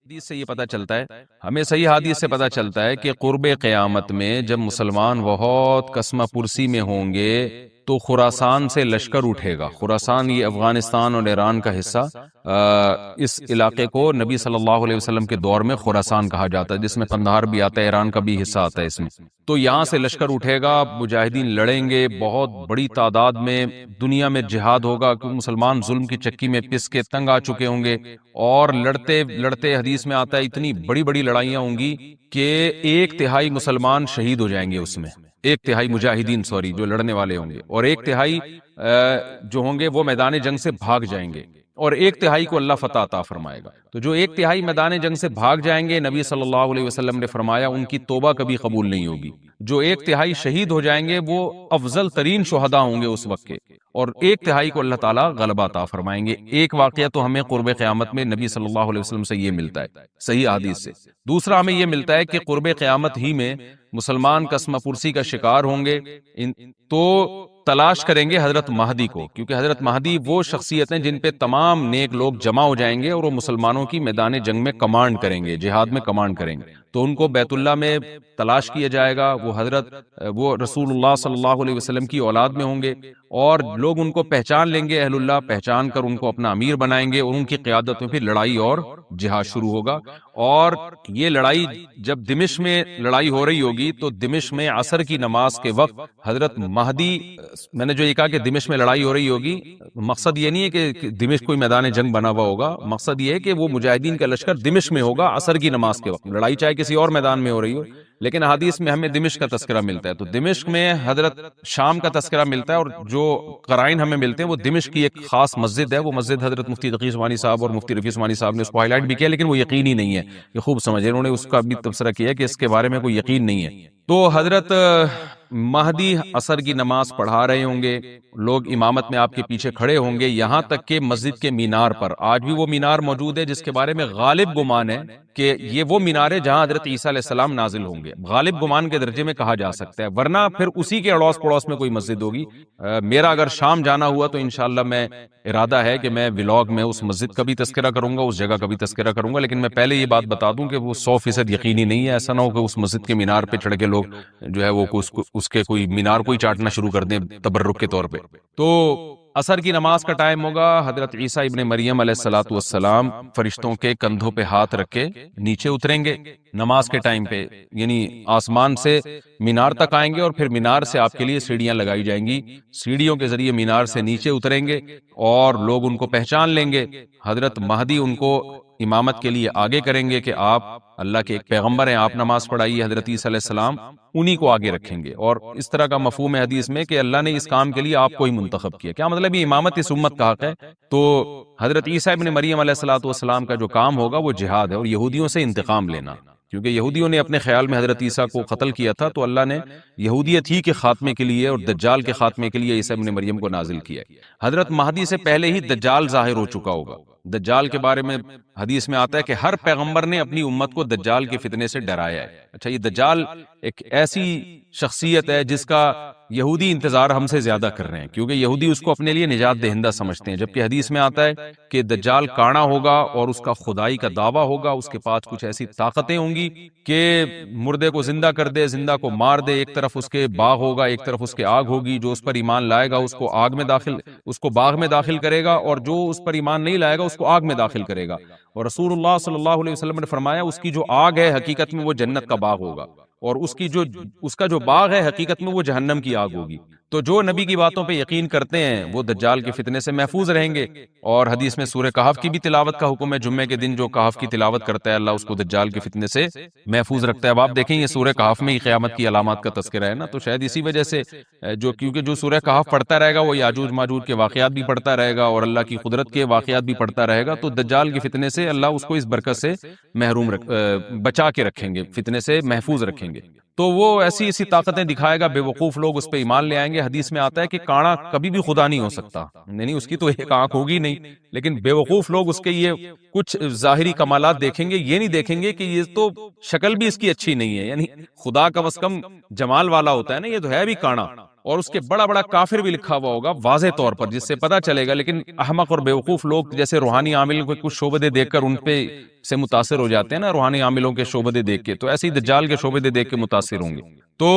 حدیث سے یہ پتہ چلتا ہے، ہمیں صحیح حدیث سے پتہ چلتا ہے کہ قرب قیامت میں جب مسلمان بہت کسمہ پرسی میں ہوں گے تو خراسان سے لشکر اٹھے گا۔ خراسان یہ افغانستان اور ایران کا حصہ، اس علاقے کو نبی صلی اللہ علیہ وسلم کے دور میں خراسان کہا جاتا ہے، جس میں قندھار بھی آتا ہے، ایران کا بھی حصہ آتا ہے اس میں۔ تو یہاں سے لشکر اٹھے گا، مجاہدین لڑیں گے بہت بڑی تعداد میں، دنیا میں جہاد ہوگا کیونکہ مسلمان ظلم کی چکی میں پس کے تنگ آ چکے ہوں گے، اور لڑتے لڑتے حدیث میں آتا ہے اتنی بڑی بڑی لڑائیاں ہوں گی کہ 1/3 مسلمان شہید ہو جائیں گے اس میں، 1/3 مجاہدین جو لڑنے والے ہوں گے، اور 1/3 جو ہوں گے وہ میدان جنگ سے بھاگ جائیں گے، اور 1/3 کو اللہ فتح عطا فرمائے گا۔ تو جو 1/3 میدان جنگ سے بھاگ جائیں گے، نبی صلی اللہ علیہ وسلم نے فرمایا ان کی توبہ کبھی قبول نہیں ہوگی۔ جو 1/3 شہید ہو جائیں گے وہ افضل ترین شہداء ہوں گے اس وقت کے، اور 1/3 کو اللہ تعالیٰ غلبہ عطا فرمائیں گے۔ ایک واقعہ تو ہمیں قرب قیامت میں نبی صلی اللہ علیہ وسلم سے یہ ملتا ہے صحیح حدیث سے۔ دوسرا ہمیں یہ ملتا ہے کہ قرب قیامت ہی میں مسلمان کسمہ پرسی کا شکار ہوں گے تو تلاش کریں گے حضرت مہدی کو، کیونکہ حضرت مہدی وہ شخصیت ہیں جن پہ تمام نیک لوگ جمع ہو جائیں گے اور وہ مسلمانوں کی میدان جنگ میں کمانڈ کریں گے، جہاد میں کمانڈ کریں گے۔ تو ان کو بیت اللہ میں تلاش کیا جائے گا، وہ رسول اللہ صلی اللہ علیہ وسلم کی اولاد میں ہوں گے، اور لوگ ان کو پہچان لیں گے، اہل اللہ پہچان کر ان کو اپنا امیر بنائیں گے، اور ان کی قیادت میں پھر لڑائی اور جہاد شروع ہوگا۔ اور یہ لڑائی جب دمشق میں لڑائی ہو رہی ہوگی تو دمشق میں عصر کی نماز کے وقت حضرت مہدی، میں نے جو یہ کہا کہ دمشق میں لڑائی ہو رہی ہوگی، مقصد یہ نہیں ہے کہ دمشق کوئی میدان جنگ بنا ہوا ہوگا، مقصد یہ ہے کہ وہ مجاہدین کا لشکر دمشق میں ہوگا عصر کی نماز کے وقت، لڑائی چاہے کسی اور میدان میں ہو رہی ہو، لیکن حدیث میں ہمیں دمشق کا تذکرہ ملتا ہے۔ تو دمشق میں حضرت شام کا تذکرہ ملتا ہے، اور جو قرائن ہمیں ملتے ہیں وہ دمشق کی ایک خاص مسجد ہے، وہ مسجد حضرت مفتی تقی عثمانی صاحب اور مفتی رفیع عثمانی صاحب نے اس کو ہائی لائٹ بھی کیا، لیکن وہ یقینی نہیں ہے، یہ خوب سمجھے، انہوں نے اس کا بھی تبصرہ کیا کہ اس کے بارے میں کوئی یقین نہیں ہے۔ تو حضرت مہدی عصر کی نماز پڑھا رہے ہوں گے، لوگ امامت میں آپ کے پیچھے کھڑے ہوں گے، یہاں تک کہ مسجد کے مینار پر، آج بھی وہ مینار موجود ہے جس کے بارے میں غالب گمان ہے کہ یہ وہ مینار ہے جہاں حضرت عیسیٰ علیہ السلام نازل ہوں گے، غالب گمان کے درجے میں کہا جا سکتا ہے، ورنہ پھر اسی کے اڑوس پڑوس میں کوئی مسجد ہوگی۔ میرا اگر شام جانا ہوا تو انشاءاللہ میں ارادہ ہے کہ میں ولاگ میں اس مسجد کا بھی تذکرہ کروں گا، اس جگہ کا بھی تذکرہ کروں گا، لیکن میں پہلے یہ بات بتا دوں کہ وہ 100% یقینی نہیں ہے، ایسا نہ ہو کہ اس مسجد کے مینار پہ چڑھ کے لوگ جو ہے وہ اس کے کوئی مینار کو ہی چاٹنا شروع کر دیں تبرک کے طور پہ۔ تو عصر کی نماز کا ٹائم ہوگا، حضرت عیسیٰ ابن مریم علیہ الصلوۃ والسلام فرشتوں کے کندھوں پہ ہاتھ رکھ کے نیچے اتریں گے نماز کے ٹائم پہ، یعنی آسمان سے مینار تک آئیں گے، اور پھر مینار سے آپ کے لیے سیڑھیاں لگائی جائیں گی، سیڑھیوں کے ذریعے مینار سے نیچے اتریں گے، اور لوگ ان کو پہچان لیں گے۔ حضرت مہدی ان کو امامت کے لیے آگے کریں گے کہ آپ اللہ کے ایک پیغمبر ہیں، آپ نماز پڑھائیے، حضرت عیسیٰ علیہ السلام انہی کو آگے رکھیں گے، اور اس طرح کا مفہوم ہے حدیث میں کہ اللہ نے اس کام کے لیے آپ کو ہی منتخب کیا۔ کیا مطلب یہ امامت اس امت کا حق ہے؟ تو حضرت عیسیٰ ابن مریم علیہ الصلوۃ والسلام کا جو کام ہوگا وہ جہاد ہے، اور یہودیوں سے انتقام لینا، کیونکہ یہودیوں نے اپنے خیال میں حضرت عیسیٰ کو قتل کیا تھا، تو اللہ نے یہودیت ہی کے خاتمے کے لیے اور دجال کے خاتمے کے لیے عیسیٰ ابن مریم کو نازل کیا ہے۔ حضرت مہدی سے پہلے ہی دجال ظاہر ہو چکا ہوگا۔ دجال کے بارے میں حدیث میں آتا ہے کہ ہر پیغمبر نے اپنی امت کو دجال کے فتنے سے ڈرایا ہے۔ اچھا، یہ دجال ایک ایسی شخصیت ہے جس کا یہودی انتظار ہم سے زیادہ کر رہے ہیں، کیونکہ یہودی اس کو اپنے لیے نجات دہندہ سمجھتے ہیں، جبکہ حدیث میں آتا ہے کہ دجال کانا ہوگا اور اس کا خدائی کا دعویٰ ہوگا، اس کے پاس کچھ ایسی طاقتیں ہوں گی کہ مردے کو زندہ کر دے، زندہ کو مار دے، ایک طرف اس کے باغ ہوگا، ایک طرف اس کے آگ ہوگی، جو اس پر ایمان لائے گا اس کو باغ میں داخل کرے گا، اور جو اس پر ایمان نہیں لائے گا اس کو آگ میں داخل کرے گا۔ اور رسول اللہ صلی اللہ علیہ وسلم نے فرمایا اس کی جو آگ ہے حقیقت میں وہ جنت کا باغ ہوگا، اور اس کا جو باغ ہے حقیقت میں وہ جہنم کی آگ ہوگی۔ تو جو نبی کی باتوں پہ یقین کرتے ہیں وہ دجال کے فتنے سے محفوظ رہیں گے۔ اور حدیث میں سورہ کہف کی بھی تلاوت کا حکم ہے، جمعے کے دن جو کہف کی تلاوت کرتا ہے اللہ اس کو دجال کے فتنے سے محفوظ رکھتا ہے۔ اب آپ دیکھیں یہ سورہ کہف میں ہی قیامت کی علامات کا تذکرہ ہے نا، تو شاید اسی وجہ سے کیونکہ جو سورہ کہف پڑھتا رہے گا وہ یاجوج ماجوج کے واقعات بھی پڑھتا رہے گا اور اللہ کی قدرت کے واقعات بھی پڑھتا رہے گا، تو دجال کے فتنے سے اللہ اس کو اس برکت سے بچا کے رکھیں گے، فتنے سے محفوظ رکھیں گے۔ تو وہ ایسی طاقتیں دکھائے گا، بے وقوف لوگ اس پہ ایمان لے آئیں گے۔ حدیث میں آتا ہے کہ کانا کبھی بھی خدا نہیں ہو سکتا، یعنی اس کی تو ایک آنکھ ہوگی نہیں، لیکن بے وقوف لوگ اس کے یہ کچھ ظاہری کمالات دیکھیں گے، یہ نہیں دیکھیں گے کہ یہ تو شکل بھی اس کی اچھی نہیں ہے، یعنی خدا کم از کم جمال والا ہوتا ہے نا، یہ تو ہے بھی کانا، اور اس کے بڑا بڑا کافر بھی لکھا ہوا ہوگا واضح طور پر، جس سے پتہ چلے گا۔ لیکن احمق اور بیوقوف لوگ جیسے روحانی عامل کو کچھ شعبدے دیکھ کر ان پہ سے متاثر ہو جاتے ہیں نا روحانی عاملوں کے شعبدے دیکھ کے، تو ایسے ہی دجال کے شعبدے دیکھ کے متاثر ہوں گے۔ تو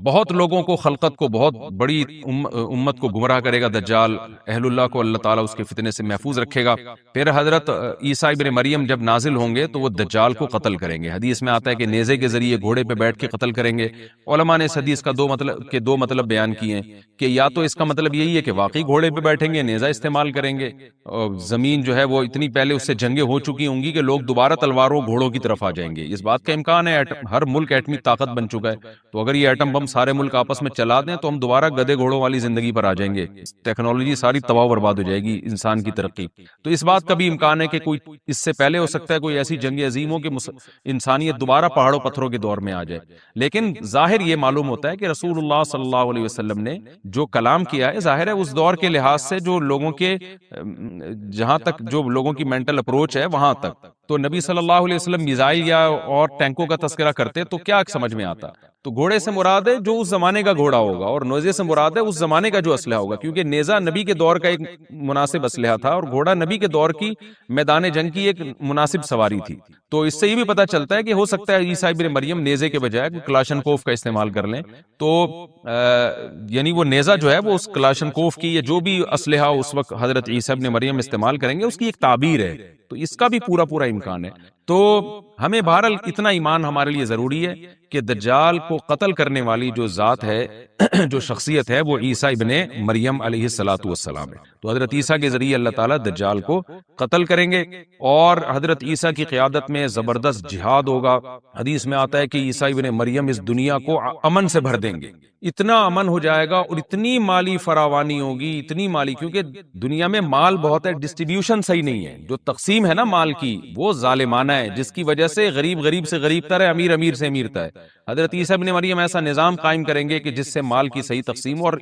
بہت لوگوں کو، خلقت کو، بہت بڑی امت کو گمراہ کرے گا دجال، اہل اللہ کو اللہ تعالیٰ اس کے فتنے سے محفوظ رکھے گا۔ پھر حضرت عیسیٰ ابن مریم جب نازل ہوں گے تو وہ دجال کو قتل کریں گے۔ حدیث میں آتا ہے کہ نیزے کے ذریعے گھوڑے پہ بیٹھ کے قتل کریں گے۔ علماء نے اس حدیث کا دو مطلب بیان کیے ہیں کہ یا تو اس کا مطلب یہی ہے کہ واقعی گھوڑے پہ بیٹھیں گے، نیزہ استعمال کریں گے، اور زمین جو ہے وہ اتنی پہلے اس سے جنگیں ہو چکی ہوں گی کہ لوگ دوبارہ تلواروں گھوڑوں کی طرف آ جائیں گے۔ اس بات کا امکان ہے، ہر ملک ایٹمی طاقت بن چکا ہے، تو اگر یہ ایٹم بم سارے ملک آپس میں چلا دیں تو ہم دوبارہ گدے گھوڑوں والی زندگی پر آ جائیں گے، ٹیکنالوجی ساری تباہ و برباد ہو جائے گی، انسان کی ترقی۔ تو اس بات کا بھی امکان ہے کہ کوئی اس سے پہلے ہو سکتا ہے کوئی ایسی جنگ عظیم ہو کہ انسانیت دوبارہ پہاڑوں پتھروں کے دور میں آ جائے۔ لیکن ظاہر یہ معلوم ہوتا ہے کہ رسول اللہ صلی اللہ علیہ وسلم نے جو کلام کیا ہے، ظاہر ہے اس دور کے لحاظ سے جو لوگوں کے جہاں تک جو لوگوں کی مینٹل اپروچ ہے وہاں تک، تو نبی صلی اللہ علیہ وسلم میزائل یا اور ٹینکوں کا تذکرہ کرتے تو کیا سمجھ میں آتا؟ تو گھوڑے سے مراد ہے جو اس زمانے کا گھوڑا ہوگا، اور نیزے سے مراد ہے اس زمانے کا جو اسلحہ ہوگا، کیونکہ نیزہ نبی کے دور کا ایک مناسب اسلحہ تھا اور گھوڑا نبی کے دور کی میدان جنگ کی ایک مناسب سواری تھی۔ تو اس سے یہ بھی پتہ چلتا ہے کہ ہو سکتا ہے عیسیٰ ابن مریم نیزے کے بجائے کلاشن کوف کا استعمال کر لیں، تو یعنی وہ نیزہ جو ہے وہ اس کلاشن کوف کی یا جو بھی اسلحہ اس وقت حضرت عیسیٰ ابن مریم استعمال کریں گے اس کی ایک تعبیر ہے، تو اس کا بھی پورا امکان ہے۔ تو ہمیں بہرحال اتنا ایمان ہمارے لیے ضروری ہے کہ دجال کو قتل کرنے والی جو ذات ہے، جو شخصیت ہے، وہ عیسیٰ ابن مریم علیہ الصلوۃ والسلام ہے۔ تو حضرت عیسیٰ کے ذریعے اللہ تعالیٰ دجال کو قتل کریں گے، اور حضرت عیسیٰ کی قیادت میں زبردست جہاد ہوگا۔ حدیث میں آتا ہے کہ عیسیٰ ابن مریم اس دنیا کو امن سے بھر دیں گے، اتنا امن ہو جائے گا اور اتنی مالی فراوانی ہوگی، اتنی مالی، کیونکہ دنیا میں مال بہت ہے، ڈسٹریبیوشن صحیح نہیں ہے، جو تقسیم ہے نا مال کی وہ ظالمانہ ہے، جس کی وجہ سے غریب سے غریب تر ہے، امیر سے امیر تر ہے۔ حضرت عیسیٰ ابن مریم ایسا نظام قائم کریں گے کہ جس سے مال کی صحیح تقسیم، اور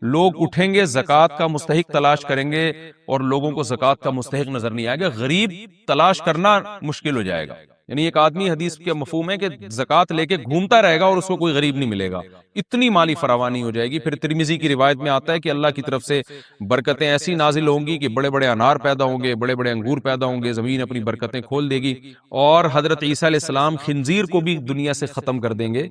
لوگ اٹھیں گے زکوٰۃ کا مستحق تلاش کریں گے، اور لوگوں کو زکوٰۃ کا مستحق نظر نہیں آئے گا، غریب تلاش کرنا مشکل ہو جائے گا۔ یعنی ایک آدمی، حدیث کے مفہوم ہے کہ زکوٰۃ لے کے گھومتا رہے گا اور اس کو کوئی غریب نہیں ملے گا، اتنی مالی فراوانی ہو جائے گی۔ پھر ترمذی کی روایت میں آتا ہے کہ اللہ کی طرف سے برکتیں ایسی نازل ہوں گی کہ بڑے بڑے انار پیدا ہوں گے، بڑے بڑے انگور پیدا ہوں گے، زمین اپنی برکتیں کھول دے گی، اور حضرت عیسیٰ علیہ السلام خنزیر کو بھی دنیا سے ختم کر دیں گے،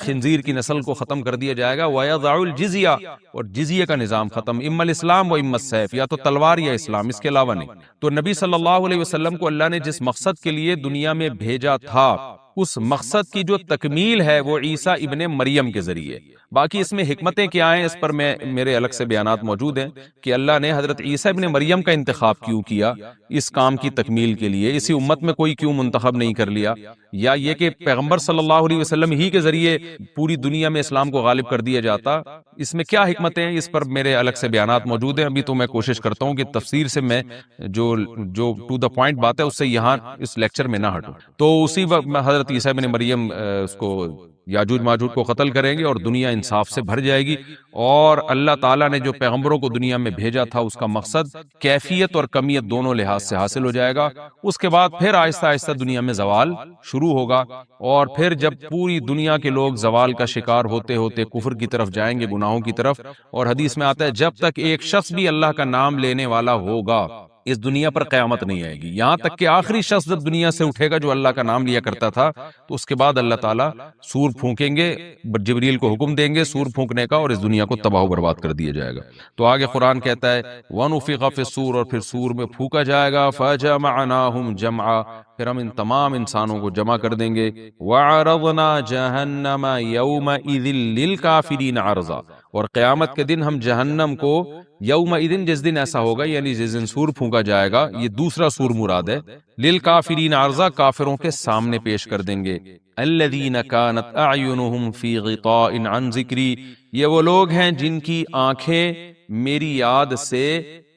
خنزیر کی نسل کو ختم کر دیا جائے گا، وَيَضَعُ الْجِزْيَةَ، اور جزیہ کا نظام ختم، اما الاسلام و اما السیف، یا تو تلوار یا اسلام، اس کے علاوہ نہیں۔ تو نبی صلی اللہ علیہ وسلم کو اللہ نے جس مقصد کے لیے دنیا میں بھیجا تھا، اس مقصد کی جو تکمیل ہے وہ عیسیٰ ابن مریم کے ذریعے۔ باقی اس میں حکمتیں کیا ہیں، اس پر میرے الگ سے بیانات موجود ہیں کہ اللہ نے حضرت عیسیٰ ابن مریم کا انتخاب کیوں کیا اس کام کی تکمیل کے لیے، اسی امت میں کوئی کیوں منتخب نہیں کر لیا، یا یہ کہ پیغمبر صلی اللہ علیہ وسلم ہی کے ذریعے پوری دنیا میں اسلام کو غالب کر دیا جاتا، اس میں کیا حکمتیں ہیں، اس پر میرے الگ سے بیانات موجود ہیں۔ ابھی تو میں کوشش کرتا ہوں کہ تفسیر سے میں جو ٹو دا پوائنٹ بات ہے اس سے یہاں اس لیکچر میں نہ ہٹوں۔ تو اسی وقت میں حضرت عیسیٰ ابن مریم اس کو یاجوج ماجوج کو قتل کریں گے اور دنیا انصاف سے بھر جائے گی، اور اللہ تعالیٰ نے جو پیغمبروں کو دنیا میں بھیجا تھا اس کا مقصد کیفیت اور کمیت دونوں لحاظ سے حاصل ہو جائے گا۔ اس کے بعد پھر آہستہ آہستہ دنیا میں زوال شروع ہوگا، اور پھر جب پوری دنیا کے لوگ زوال کا شکار ہوتے ہوتے کفر کی طرف جائیں گے، گناہوں کی طرف، اور حدیث میں آتا ہے جب تک ایک شخص بھی اللہ کا نام لینے والا ہوگا اس دنیا پر قیامت نہیں آئے گی، یہاں تک کہ آخری شخص جب دنیا سے اٹھے گا جو اللہ کا نام لیا کرتا تھا، تو اس کے بعد اللہ تعالیٰ سور پھونکیں گے، جبریل کو حکم دیں گے سور پھونکنے کا، اور اس دنیا کو تباہ و برباد کر دیا جائے گا۔ تو آگے قرآن کہتا ہے وَنُفِخَ فِي الصُّورِ، اور پھر سور میں پھونکا جائے گا، فَجَمَعْنَاهُمْ جَمْعًا، پھر ہم ان تمام انسانوں کو جمع کر دیں گے، وَعَرَضْنَا جَهَنَّمَ يَوْمَئِذٍ لِّلْكَافِرِينَ عَرْضًا، اور قیامت کے دن ہم جہنم کو یومئذ، جس دن ایسا ہوگا یعنی جس دن سور پھونکا جائے گا، یہ دوسرا سور مراد ہے، للکافرین عرضا، کافروں کے سامنے پیش کر دیں گے، الذین کانت اعینہم فی غطاء عن ذکری، یہ وہ لوگ ہیں جن کی آنکھیں میری یاد سے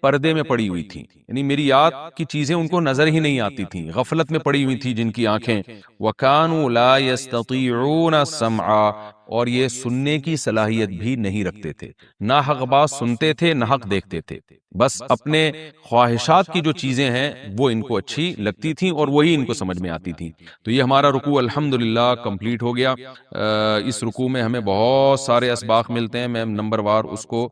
پردے میں پڑی ہوئی تھیں، یعنی میری یاد کی چیزیں ان کو نظر ہی نہیں آتی تھیں، غفلت میں پڑی ہوئی تھی جن کی آنکھیں، وَكَانُوا لَا يَسْتَطِيعُونَ السَّمْعَ، اور یہ سننے کی صلاحیت بھی نہیں رکھتے تھے، نہ حق بات سنتے تھے نہ حق دیکھتے تھے، بس اپنے خواہشات کی جو چیزیں ہیں وہ ان کو اچھی لگتی تھیں اور وہی ان کو سمجھ میں آتی تھیں۔ تو یہ ہمارا رکوع الحمدللہ کمپلیٹ ہو گیا۔ اس رکوع میں ہمیں بہت سارے اسباق ملتے ہیں، میں نمبر وار اس کو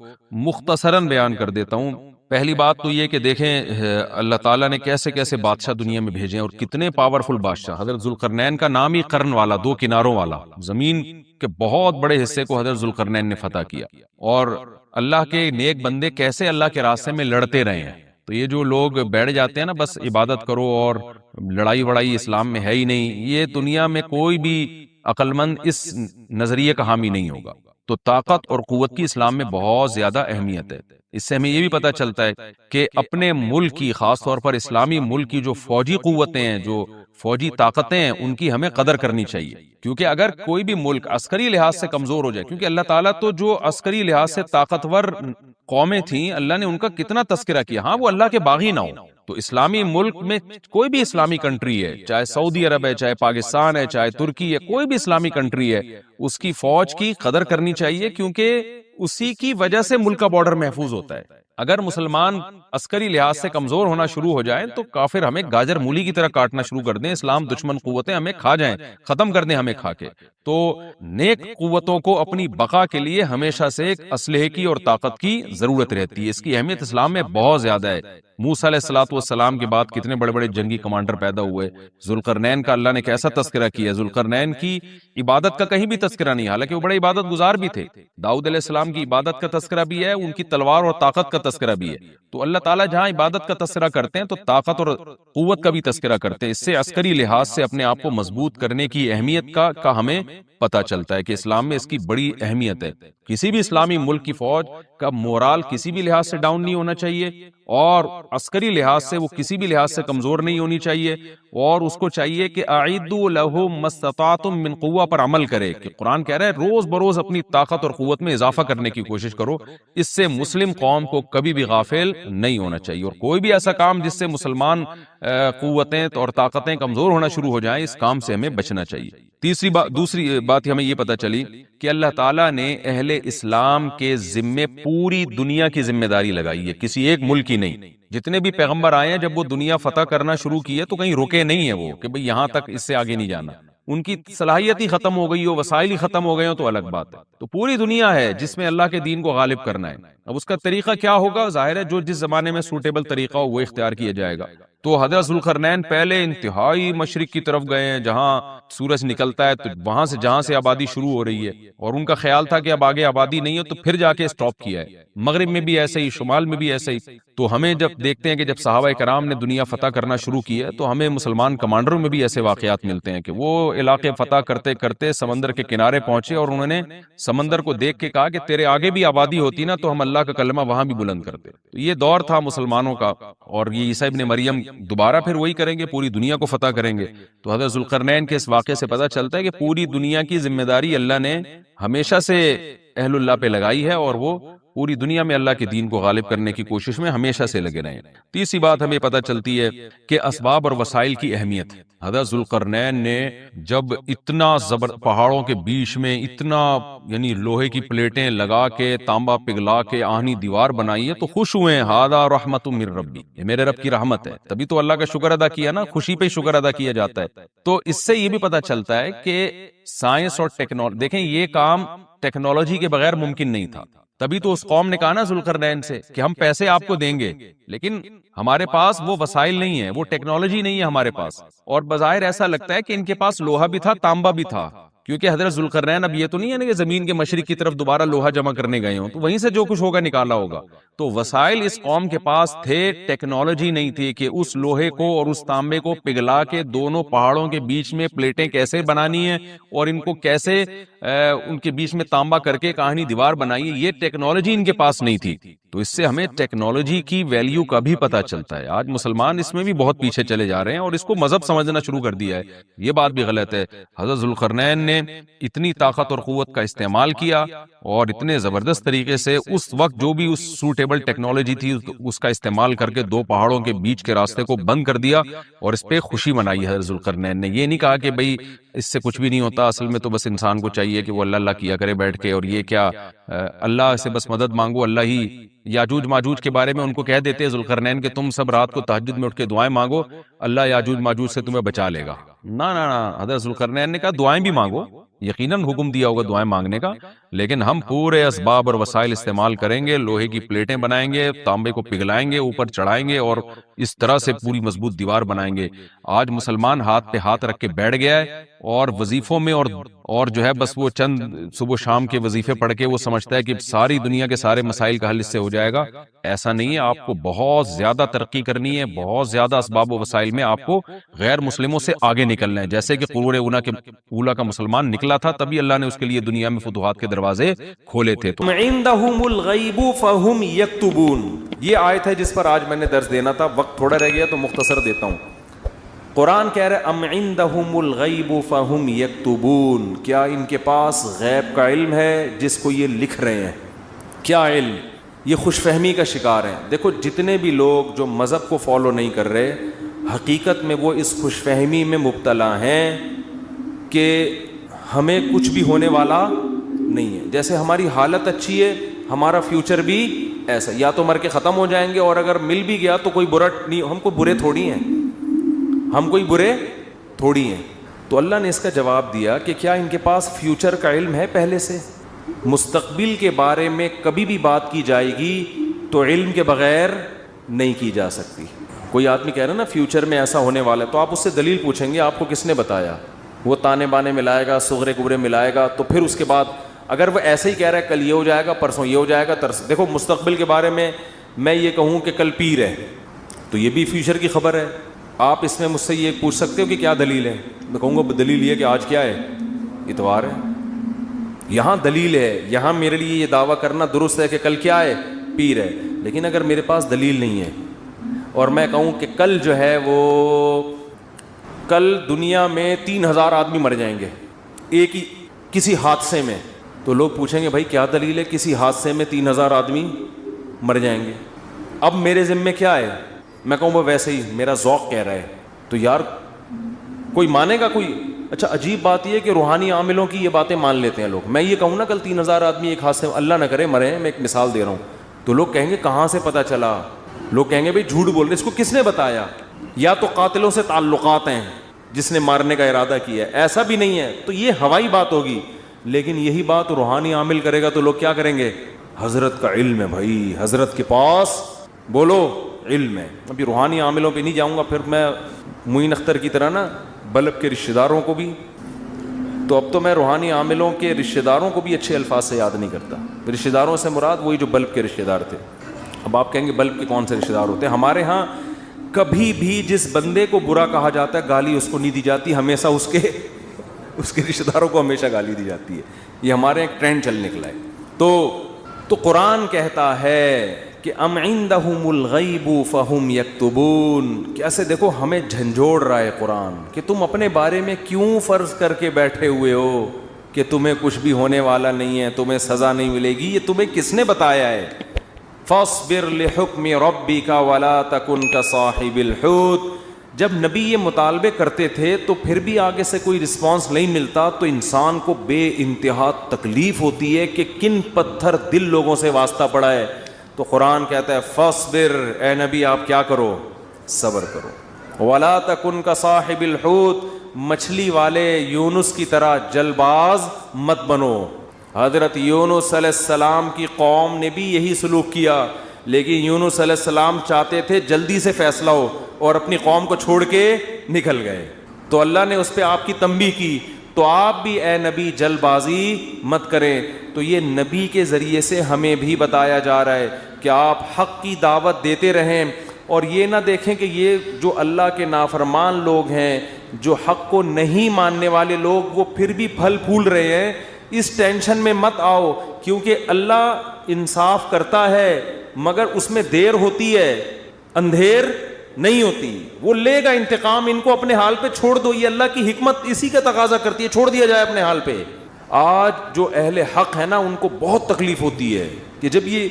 مختصراً بیان کر دیتا ہوں۔ پہلی بات تو یہ کہ دیکھیں اللہ تعالیٰ نے کیسے کیسے بادشاہ دنیا میں بھیجے ہیں اور کتنے پاورفل بادشاہ. حضرت ذوالقرنین کا نام ہی قرن والا، دو کناروں والا. زمین کے بہت بڑے حصے کو حضرت ذوالقرنین نے فتح کیا. اور اللہ کے نیک بندے کیسے اللہ کے راستے میں لڑتے رہے ہیں. تو یہ جو لوگ بیٹھ جاتے ہیں نا بس عبادت کرو اور لڑائی وڑائی اسلام میں ہے ہی نہیں، یہ دنیا میں کوئی بھی عقل مند اس نظریے کا حامی نہیں ہوگا. تو طاقت اور قوت کی اسلام میں بہت زیادہ اہمیت ہے. اس سے ہمیں یہ بھی پتہ چلتا ہے کہ اپنے ملک کی، خاص طور پر اسلامی ملک کی جو فوجی قوتیں ہیں، جو فوجی طاقتیں ہیں، ان کی ہمیں قدر کرنی چاہیے. کیونکہ اگر کوئی بھی ملک عسکری لحاظ سے کمزور ہو جائے، کیونکہ اللہ تعالیٰ تو جو عسکری لحاظ سے طاقتور قومیں تھیں اللہ نے ان کا کتنا تذکرہ کیا. ہاں وہ اللہ کے باغی نہ ہو. تو اسلامی ملک میں کوئی بھی اسلامی کنٹری ہے، چاہے سعودی عرب ہے، چاہے پاکستان ہے، چاہے ترکی ہے، کوئی بھی اسلامی کنٹری ہے، اس کی فوج کی قدر کرنی چاہیے، کیونکہ اسی کی وجہ سے ملک کا بارڈر محفوظ ہوتا ہے. اگر مسلمان عسکری لحاظ سے کمزور ہونا شروع ہو جائیں تو کافر ہمیں گاجر مولی کی طرح کاٹنا شروع کر دیں، اسلام دشمن قوتیں ہمیں کھا جائیں، ختم کر دیں ہمیں کھا کے. تو نیک قوتوں کو اپنی بقا کے لیے ہمیشہ سے ایک اسلحے کی اور طاقت کی ضرورت رہتی ہے. اس کی اہمیت اسلام میں بہت زیادہ ہے. موسیٰ علیہ السلام کے بعد کتنے بڑے بڑے جنگی کمانڈر پیدا ہوئے. ذوالقرنین کا اللہ نے کیسا تذکرہ کیا. ذوالقرنین کی عبادت کا کہیں بھی تذکرہ نہیں، حالانکہ وہ بڑے عبادت گزار بھی تھے. داؤد علیہ السلام کی عبادت کا تذکرہ بھی ہے، ان کی تلوار اور طاقت کا تذکرہ بھی ہے. تو اللہ تعالیٰ جہاں عبادت کا تذکرہ کرتے ہیں تو طاقت اور قوت کا بھی تذکرہ کرتے ہیں. اس سے عسکری لحاظ سے اپنے آپ کو مضبوط کرنے کی اہمیت کا ہمیں پتہ چلتا ہے کہ اسلام میں اس کی بڑی اہمیت ہے. کسی بھی اسلامی ملک کی فوج کا مورال کسی بھی لحاظ سے ڈاؤن نہیں ہونا چاہیے، اور عسکری لحاظ سے وہ کسی بھی لحاظ سے کمزور نہیں ہونی چاہیے. اور اس کو چاہیے کہ اعدوا لهم ما استطعتم من قوہ پر عمل کرے، کہ قرآن کہہ رہا ہے روز بروز اپنی طاقت اور قوت میں اضافہ کرنے کی کوشش کرو. اس سے مسلم قوم کو کبھی بھی غافل نہیں ہونا چاہیے، اور کوئی بھی ایسا کام جس سے مسلمان قوتیں اور طاقتیں کمزور ہونا شروع ہو جائیں، اس کام سے ہمیں بچنا چاہیے. دوسری بات ہمیں یہ پتہ چلی کہ اللہ تعالیٰ نے اہل اسلام کے ذمے پوری دنیا کی ذمہ داری لگائی ہے، کسی ایک ملک کی نہیں. جتنے بھی پیغمبر آئے ہیں جب وہ دنیا فتح کرنا شروع کی ہے تو کہیں رکے نہیں ہیں وہ کہ بھئی یہاں تک، اس سے آگے نہیں جانا. ان کی صلاحیت ہی ختم ہو گئی ہو، وسائل ہی ختم ہو گئے ہو تو الگ بات ہے. تو پوری دنیا ہے جس میں اللہ کے دین کو غالب کرنا ہے. اب اس کا طریقہ کیا ہوگا؟ ظاہر ہے جو جس زمانے میں سوٹیبل طریقہ ہو وہ اختیار کیا جائے گا. تو حضرت ذوالقرنین پہلے انتہائی مشرق کی طرف گئے ہیں، جہاں سورج نکلتا ہے تو وہاں سے جہاں سے آبادی شروع ہو رہی ہے، اور ان کا خیال تھا کہ اب آگے آبادی نہیں ہے تو پھر جا کے سٹاپ کیا ہے. مغرب میں بھی ایسے ہی، شمال میں بھی ایسے ہی. تو ہمیں جب دیکھتے ہیں کہ جب صحابہ کرام نے دنیا فتح کرنا شروع کی ہے تو ہمیں مسلمان کمانڈروں میں بھی ایسے واقعات ملتے ہیں کہ وہ علاقے فتح کرتے کرتے سمندر کے کنارے پہنچے اور انہوں نے سمندر کو دیکھ کے کہا کہ تیرے آگے بھی آبادی ہوتی نا تو ہم اللہ کا کلمہ وہاں بھی بلند کرتے. تو یہ دور تھا مسلمانوں کا، اور یہ عیسیٰ ابن مریم دوبارہ پھر وہی کریں گے، پوری دنیا کو فتح کریں گے. تو حضرت ذوالقرنین کے اس واقعے سے پتہ چلتا ہے کہ پوری دنیا کی ذمہ داری اللہ نے ہمیشہ سے اہل اللہ پہ لگائی ہے، اور وہ پوری دنیا میں اللہ کے دین کو غالب کرنے کی کوشش میں ہمیشہ سے لگے رہے ہیں. تیسری بات ہمیں پتہ چلتی ہے کہ اسباب اور وسائل کی اہمیت. حضرت ذوالقرنین نے جب اتنا پہاڑوں کے بیچ میں اتنا یعنی لوہے کی پلیٹیں لگا کے تانبا پگھلا کے آہنی دیوار بنائی ہے تو خوش ہوئے ہیں. ھذا رحمت من ربی، یہ میرے رب کی رحمت ہے. تبھی تو اللہ کا شکر ادا کیا نا، خوشی پہ شکر ادا کیا جاتا ہے. تو اس سے یہ بھی پتہ چلتا ہے کہ سائنس اور ٹیکنالوجی، دیکھیں یہ کام ٹیکنالوجی کے بغیر ممکن نہیں تھا. تبھی تو اس قوم نے کہا نا ذوالقرنین سے کہ ہم پیسے آپ کو دیں گے، لیکن ہمارے پاس وہ وسائل نہیں ہے، وہ ٹیکنالوجی نہیں ہے ہمارے پاس. اور بظاہر ایسا لگتا ہے کہ ان کے پاس لوہا بھی تھا، تانبا بھی تھا، کیونکہ حضرت ذوالقرنین اب یہ تو نہیں ہے نا کہ زمین کے مشرق کی طرف دوبارہ لوہا جمع کرنے گئے ہوں، تو وہیں سے جو کچھ ہوگا نکالا ہوگا. تو وسائل اس قوم کے پاس تھے، ٹیکنالوجی نہیں تھی کہ اس لوہے کو اور اس تانبے کو پگھلا کے دونوں پہاڑوں کے بیچ میں پلیٹیں کیسے بنانی ہیں اور ان کو کیسے ان کے بیچ میں تانبا کر کے کہانی دیوار بنائی ہے، یہ ٹیکنالوجی ان کے پاس نہیں تھی. تو اس سے ہمیں ٹیکنالوجی کی ویلیو کا بھی پتہ چلتا ہے. آج مسلمان اس میں بھی بہت پیچھے چلے جا رہے ہیں اور اس کو مذہب سمجھنا شروع کر دیا ہے. یہ بات بھی غلط ہے. حضرت ذوالقرنین نے اتنی طاقت اور قوت کا استعمال کیا اور اتنے زبردست طریقے سے اس وقت جو بھی اس سوٹیبل ٹیکنالوجی تھی اس کا استعمال کر کے دو پہاڑوں کے بیچ کے راستے کو بند کر دیا اور اس پہ خوشی منائی حضرت ذوالقرنین نے. یہ نہیں کہا کہ بھئی اس سے کچھ بھی نہیں ہوتا، اصل میں تو بس انسان کو چاہیے کہ وہ اللہ اللہ کیا کرے بیٹھ کے، اور یہ کیا اللہ سے بس مدد مانگو، اللہ ہی. یاجوج ماجوج کے بارے میں ان کو کہہ دیتے ذوالقرنین کہ تم سب رات کو تہجد میں اٹھ کے دعائیں مانگو، اللہ یاجوج ماجوج سے تمہیں بچا لے گا. نہ حضرت ذوالقرنین نے کہا دعائیں بھی مانگو یقیناً حکم دیا ہوگا دعائیں مانگنے کا، لیکن ہم پورے اسباب اور وسائل استعمال کریں گے، لوہے کی پلیٹیں بنائیں گے، تانبے کو پگھلائیں گے، اوپر چڑھائیں گے اور اس طرح سے پوری مضبوط دیوار بنائیں گے۔ آج مسلمان ہاتھ پہ ہاتھ رکھ کے بیٹھ گیا ہے اور وظیفوں میں اور جو ہے بس وہ چند صبح شام کے وظیفے پڑھ کے وہ سمجھتا ہے کہ ساری دنیا کے سارے مسائل کا حل اس سے ہو جائے گا۔ ایسا نہیں ہے، آپ کو بہت زیادہ ترقی کرنی ہے، بہت زیادہ اسباب و وسائل میں آپ کو غیر مسلموں سے آگے نکلنا ہے، جیسے کہ قرون اولیٰ کا مسلمان نکلا تھا، تبھی اللہ نے اس کے لیے دنیا میں فتوحات کے دروازے کھولے تھے۔ تو عندهم الغیب فهم یکتبون، یہ آیت ہے جس پر آج میں نے درس دینا تھا، وقت تھوڑا رہ گیا تو مختصر دیتا ہوں۔ قرآن کہہ رہے ام عندهم الغیب فهم یکتبون، کیا ان کے پاس غیب کا علم ہے جس کو یہ لکھ رہے ہیں؟ کیا علم؟ یہ خوش فہمی کا شکار ہیں۔ دیکھو جتنے بھی لوگ جو مذہب کو فالو نہیں کر رہے، حقیقت میں وہ اس خوش فہمی میں مبتلا ہیں کہ ہمیں کچھ بھی ہونے والا نہیں ہے، جیسے ہماری حالت اچھی ہے ہمارا فیوچر بھی ایسا، یا تو مر کے ختم ہو جائیں گے اور اگر مل بھی گیا تو کوئی برا نہیں، ہم کوئی برے تھوڑی ہیں، ہم کوئی برے تھوڑی ہیں۔ تو اللہ نے اس کا جواب دیا کہ کیا ان کے پاس فیوچر کا علم ہے؟ پہلے سے مستقبل کے بارے میں کبھی بھی بات کی جائے گی تو علم کے بغیر نہیں کی جا سکتی۔ کوئی آدمی کہہ رہا ہے نا فیوچر میں ایسا ہونے والا ہے، تو آپ اس سے دلیل پوچھیں گے آپ کو کس نے بتایا؟ وہ تانے بانے ملائے گا، صغرے کبرے ملائے گا، تو پھر اس کے بعد اگر وہ ایسے ہی کہہ رہا ہے کل یہ ہو جائے گا، پرسوں یہ ہو جائے گا، دیکھو مستقبل کے بارے میں یہ کہوں کہ کل پیر ہے تو یہ بھی فیوچر کی خبر ہے۔ آپ اس میں مجھ سے یہ پوچھ سکتے ہو کہ کیا دلیل ہے، میں کہوں گا دلیل یہ کہ آج کیا ہے؟ اتوار ہے، یہاں دلیل ہے، یہاں میرے لیے یہ دعویٰ کرنا درست ہے کہ کل کیا ہے؟ پیر ہے۔ لیکن اگر میرے پاس دلیل نہیں ہے اور میں کہوں کہ کل جو ہے وہ کل دنیا میں 3000 آدمی مر جائیں گے ایک ہی کسی حادثے میں، تو لوگ پوچھیں گے بھائی کیا دلیل ہے کسی حادثے میں 3000 آدمی مر جائیں گے؟ اب میرے ذمے کیا ہے؟ میں کہوں وہ ویسے ہی میرا ذوق کہہ رہا ہے، تو یار کوئی مانے گا کوئی؟ اچھا عجیب بات یہ ہے کہ روحانی عاملوں کی یہ باتیں مان لیتے ہیں لوگ۔ میں یہ کہوں نا کل 3000 آدمی ایک حادثے میں، اللہ نہ کرے مرے ہیں، میں ایک مثال دے رہا ہوں، تو لوگ کہیں گے کہاں سے پتہ چلا؟ لوگ کہیں گے بھائی جھوٹ بول رہے، اس کو کس نے بتایا؟ یا تو قاتلوں سے تعلقات ہیں جس نے مارنے کا ارادہ کیا ہے، ایسا بھی نہیں ہے تو یہ ہوائی بات ہوگی۔ لیکن یہی بات روحانی عامل کرے گا تو لوگ کیا کریں گے؟ حضرت کا علم ہے بھائی، حضرت کے پاس بولو علم ہے۔ ابھی روحانی عاملوں پہ نہیں جاؤں گا، پھر میں معین اختر کی طرح نا بلب کے رشتہ داروں کو بھی، تو اب تو میں روحانی عاملوں کے رشتہ داروں کو بھی اچھے الفاظ سے یاد نہیں کرتا۔ رشتہ داروں سے مراد وہی جو بلب کے رشتہ دار تھے۔ اب آپ کہیں گے بلب کے کون سے رشتہ دار ہوتے ہیں؟ ہمارے ہاں کبھی بھی جس بندے کو برا کہا جاتا ہے گالی اس کو نہیں دی جاتی، ہمیشہ اس کے رشتہ داروں کو ہمیشہ گالی دی جاتی ہے۔ یہ ہمارے ایک ٹرینڈ چل نکلا ہے۔ تو قرآن کہتا ہے کہ ام عندہم الغیب فہم یکتبون، کیسے دیکھو ہمیں جھنجھوڑ رہا ہے قرآن کہ تم اپنے بارے میں کیوں فرض کر کے بیٹھے ہوئے ہو کہ تمہیں کچھ بھی ہونے والا نہیں ہے، تمہیں سزا نہیں ملے گی۔ یہ تمہیں کس نے بتایا ہے؟ فاصبر لحکم ربک ولا تکن کصاحب الحوت۔ جب نبی یہ مطالبے کرتے تھے تو پھر بھی آگے سے کوئی رسپانس نہیں ملتا تو انسان کو بے انتہا تکلیف ہوتی ہے کہ کن پتھر دل لوگوں سے واسطہ پڑا ہے۔ تو قرآن کہتا ہے فاصبر، اے نبی آپ کیا کرو؟ صبر کرو۔ ولا تکن کصاحب الحوت، مچھلی والے یونس کی طرح جل باز مت بنو۔ حضرت یونس علیہ السلام کی قوم نے بھی یہی سلوک کیا، لیکن یونس علیہ السلام چاہتے تھے جلدی سے فیصلہ ہو اور اپنی قوم کو چھوڑ کے نکل گئے، تو اللہ نے اس پہ آپ کی تنبیہ کی۔ تو آپ بھی اے نبی جل بازی مت کریں۔ تو یہ نبی کے ذریعے سے ہمیں بھی بتایا جا رہا ہے کہ آپ حق کی دعوت دیتے رہیں، اور یہ نہ دیکھیں کہ یہ جو اللہ کے نافرمان لوگ ہیں، جو حق کو نہیں ماننے والے لوگ، وہ پھر بھی پھل پھول رہے ہیں، اس ٹینشن میں مت آؤ، کیونکہ اللہ انصاف کرتا ہے مگر اس میں دیر ہوتی ہے، اندھیر نہیں ہوتی، وہ لے گا انتقام۔ ان کو اپنے حال پہ چھوڑ دو، یہ اللہ کی حکمت اسی کا تقاضا کرتی ہے، چھوڑ دیا جائے اپنے حال پہ۔ آج جو اہل حق ہے نا ان کو بہت تکلیف ہوتی ہے کہ جب یہ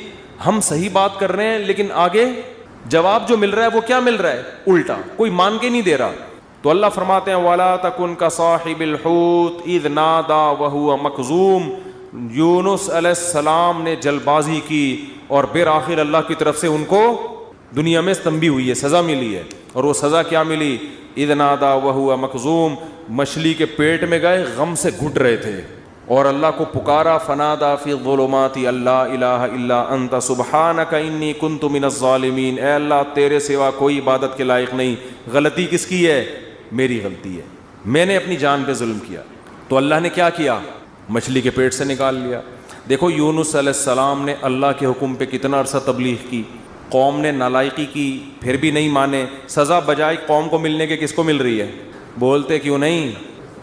ہم صحیح بات کر رہے ہیں لیکن آگے جواب جو مل رہا ہے وہ کیا مل رہا ہے؟ الٹا، کوئی مان کے نہیں دے رہا۔ تو اللہ فرماتے ہیں وَلَا تَكُنْ كَصَاحِبِ الْحُوتِ إِذْ نَادَى وَهُوَ مَكْظُومٌ، یونس علیہ السلام نے جل بازی کی اور بالآخر اللہ کی طرف سے ان کو دنیا میں تنبیہ ہوئی ہے، سزا ملی ہے، اور وہ سزا کیا ملی؟ اذ نادا وہو مکظوم، مچھلی کے پیٹ میں گئے، غم سے گھٹ رہے تھے اور اللہ کو پکارا، فنادا فی الظلمات اللہ الہ الا انت سبحانک انی کنت من الظالمین، اے اللہ تیرے سوا کوئی عبادت کے لائق نہیں، غلطی کس کی ہے؟ میری غلطی ہے، میں نے اپنی جان پہ ظلم کیا۔ تو اللہ نے کیا کیا؟ مچھلی کے پیٹ سے نکال لیا۔ دیکھو یونس علیہ السلام نے اللہ کے حکم پہ کتنا عرصہ تبلیغ کی، قوم نے نالائقی کی، پھر بھی نہیں مانے، سزا بجائے قوم کو ملنے کے کس کو مل رہی ہے؟ بولتے کیوں نہیں؟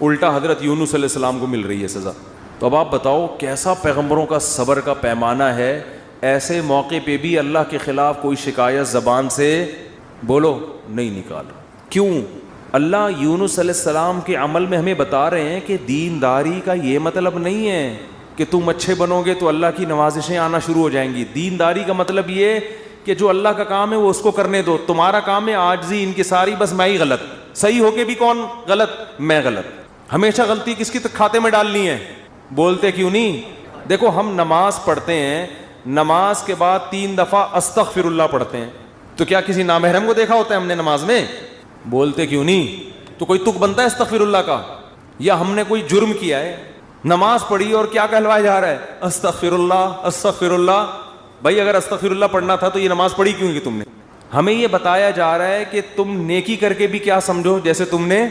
الٹا حضرت یونس علیہ السلام کو مل رہی ہے سزا۔ تو اب آپ بتاؤ کیسا پیغمبروں کا صبر کا پیمانہ ہے، ایسے موقع پہ بھی اللہ کے خلاف کوئی شکایت زبان سے بولو نہیں نکالا۔ کیوں؟ اللہ یونس علیہ السلام کے عمل میں ہمیں بتا رہے ہیں کہ دینداری کا یہ مطلب نہیں ہے کہ تم اچھے بنو گے تو اللہ کی نوازشیں آنا شروع ہو جائیں گی۔ دینداری کا مطلب یہ کہ جو اللہ کا کام ہے وہ اس کو کرنے دو، تمہارا کام ہے عاجزی انکساری، بس میں ہی غلط، صحیح ہو کے بھی کون غلط؟ میں غلط۔ ہمیشہ غلطی کس کی کھاتے میں ڈالنی ہے؟ بولتے کیوں نہیں؟ دیکھو ہم نماز پڑھتے ہیں، نماز کے بعد 3 دفعہ استغفر اللہ پڑھتے ہیں، تو کیا کسی نامحرم کو دیکھا ہوتا ہے ہم نے نماز میں؟ بولتے کیوں نہیں؟ تو کوئی تک بنتا ہے استغفر اللہ کا؟ یا ہم نے کوئی جرم کیا ہے، نماز پڑھی اور کیا کہلوایا جا رہا ہے؟ استغفر اللہ استغفر اللہ۔ بھائی اگر استغفر اللہ پڑھنا تھا تو یہ نماز پڑھی کیوں کی تم نے؟ ہمیں یہ بتایا جا رہا ہے کہ تم نیکی کر کے بھی کیا سمجھو جیسے تم نے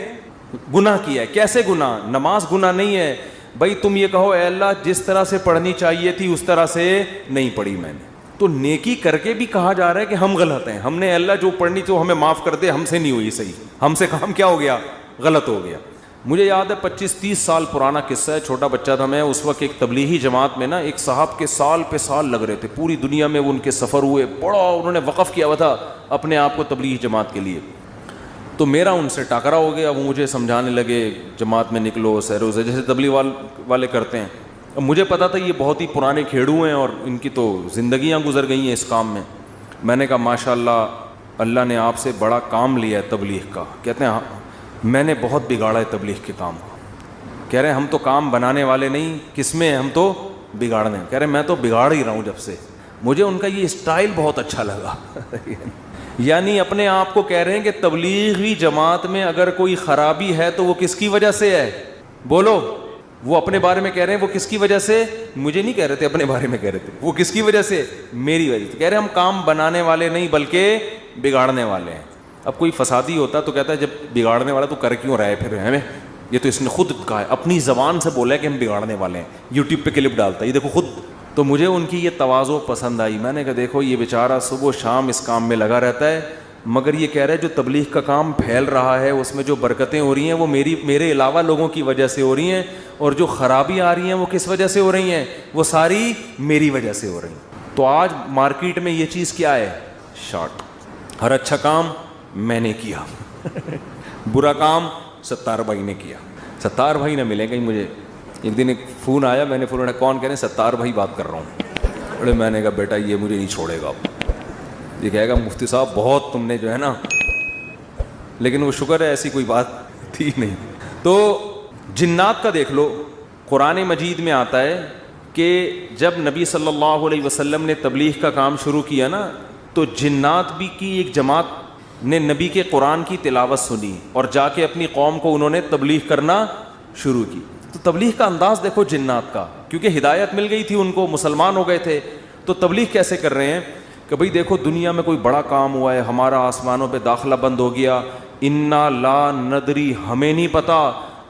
گناہ کیا ہے۔ کیسے گناہ؟ نماز گناہ نہیں ہے بھائی، تم یہ کہو اے اللہ جس طرح سے پڑھنی چاہیے تھی اس طرح سے نہیں پڑھی میں نے، تو نیکی کر کے بھی کہا جا رہا ہے کہ ہم غلط ہیں، ہم نے اللہ جو پڑھنی تھی وہ ہمیں معاف کر دے، ہم سے نہیں ہوئی صحیح، ہم سے کام کیا ہو گیا؟ غلط ہو گیا۔ مجھے یاد ہے 25-30 سال پرانا قصہ ہے، چھوٹا بچہ تھا میں اس وقت، ایک تبلیغی جماعت میں نا ایک صاحب کے سال پہ سال لگ رہے تھے، پوری دنیا میں وہ ان کے سفر ہوئے، بڑا انہوں نے وقف کیا ہوا تھا اپنے آپ کو تبلیغی جماعت کے لیے۔ تو میرا ان سے ٹاکرا ہو گیا، وہ مجھے سمجھانے لگے جماعت میں نکلو سیرو سے، جیسے تبلیغ والے کرتے ہیں۔ اب مجھے پتا تھا یہ بہت ہی پرانے کھیڑو ہیں اور ان کی تو زندگیاں گزر گئی ہیں اس کام میں۔ میں نے کہا ماشاءاللہ اللہ نے آپ سے بڑا کام لیا ہے تبلیغ کا۔ کہتے ہیں میں نے بہت بگاڑا ہے تبلیغ کے کام کو۔ کہہ رہے ہیں ہم تو کام بنانے والے نہیں، کس میں ہم تو بگاڑنے۔ کہہ رہے ہیں میں تو بگاڑ ہی رہا ہوں جب سے۔ مجھے ان کا یہ اسٹائل بہت اچھا لگا یعنی اپنے آپ کو کہہ رہے ہیں کہ تبلیغی جماعت میں اگر کوئی خرابی ہے تو وہ کس کی وجہ سے ہے؟ بولو۔ وہ اپنے بارے میں کہہ رہے ہیں وہ کس کی وجہ سے؟ مجھے نہیں کہہ رہے تھے، اپنے بارے میں کہہ رہے تھے۔ وہ کس کی وجہ سے؟ میری وجہ سے۔ کہہ رہے ہیں ہم کام بنانے والے نہیں بلکہ بگاڑنے والے ہیں۔ اب کوئی فسادی ہوتا تو کہتا ہے جب بگاڑنے والا تو کر کیوں رہا ہے پھر ہمیں؟ یہ تو اس نے خود کہا ہے، اپنی زبان سے بولا ہے کہ ہم بگاڑنے والے ہیں، یوٹیوب پہ کلپ ڈالتا ہے، یہ دیکھو خود۔ تو مجھے ان کی یہ تواضع پسند آئی۔ میں نے کہا دیکھو یہ بیچارہ صبح و شام اس کام میں لگا رہتا ہے، مگر یہ کہہ رہا ہے جو تبلیغ کا کام پھیل رہا ہے اس میں جو برکتیں ہو رہی ہیں وہ میرے علاوہ لوگوں کی وجہ سے ہو رہی ہیں، اور جو خرابی آ رہی ہیں وہ کس وجہ سے ہو رہی ہیں؟ وہ ساری میری وجہ سے ہو رہی ہیں۔ تو آج مارکیٹ میں یہ چیز کیا ہے؟ شارٹ۔ ہر اچھا کام میں نے کیا برا کام ستار بھائی نے کیا۔ ستار بھائی نہ ملیں کہیں مجھے۔ ایک دن ایک فون آیا، میں نے فون اٹھایا، کون؟ کہہ رہے ہیں ستار بھائی بات کر رہا ہوں۔ بڑے میں نے کہا بیٹا یہ مجھے نہیں چھوڑے گا، یہ کہے گا مفتی صاحب بہت تم نے جو ہے نا، لیکن وہ شکر ہے ایسی کوئی بات تھی نہیں۔ تو جنات کا دیکھ لو، قرآن مجید میں آتا ہے کہ جب نبی صلی اللہ علیہ وسلم نے تبلیغ کا کام شروع کیا نا تو جنات بھی کی ایک جماعت نے نبی کے قرآن کی تلاوت سنی اور جا کے اپنی قوم کو انہوں نے تبلیغ کرنا شروع کی۔ تو تبلیغ کا انداز دیکھو جنات کا، کیونکہ ہدایت مل گئی تھی ان کو، مسلمان ہو گئے تھے، تو تبلیغ کیسے کر رہے ہیں کہ بھئی دیکھو دنیا میں کوئی بڑا کام ہوا ہے، ہمارا آسمانوں پہ داخلہ بند ہو گیا، انا لا ندری، ہمیں نہیں پتا،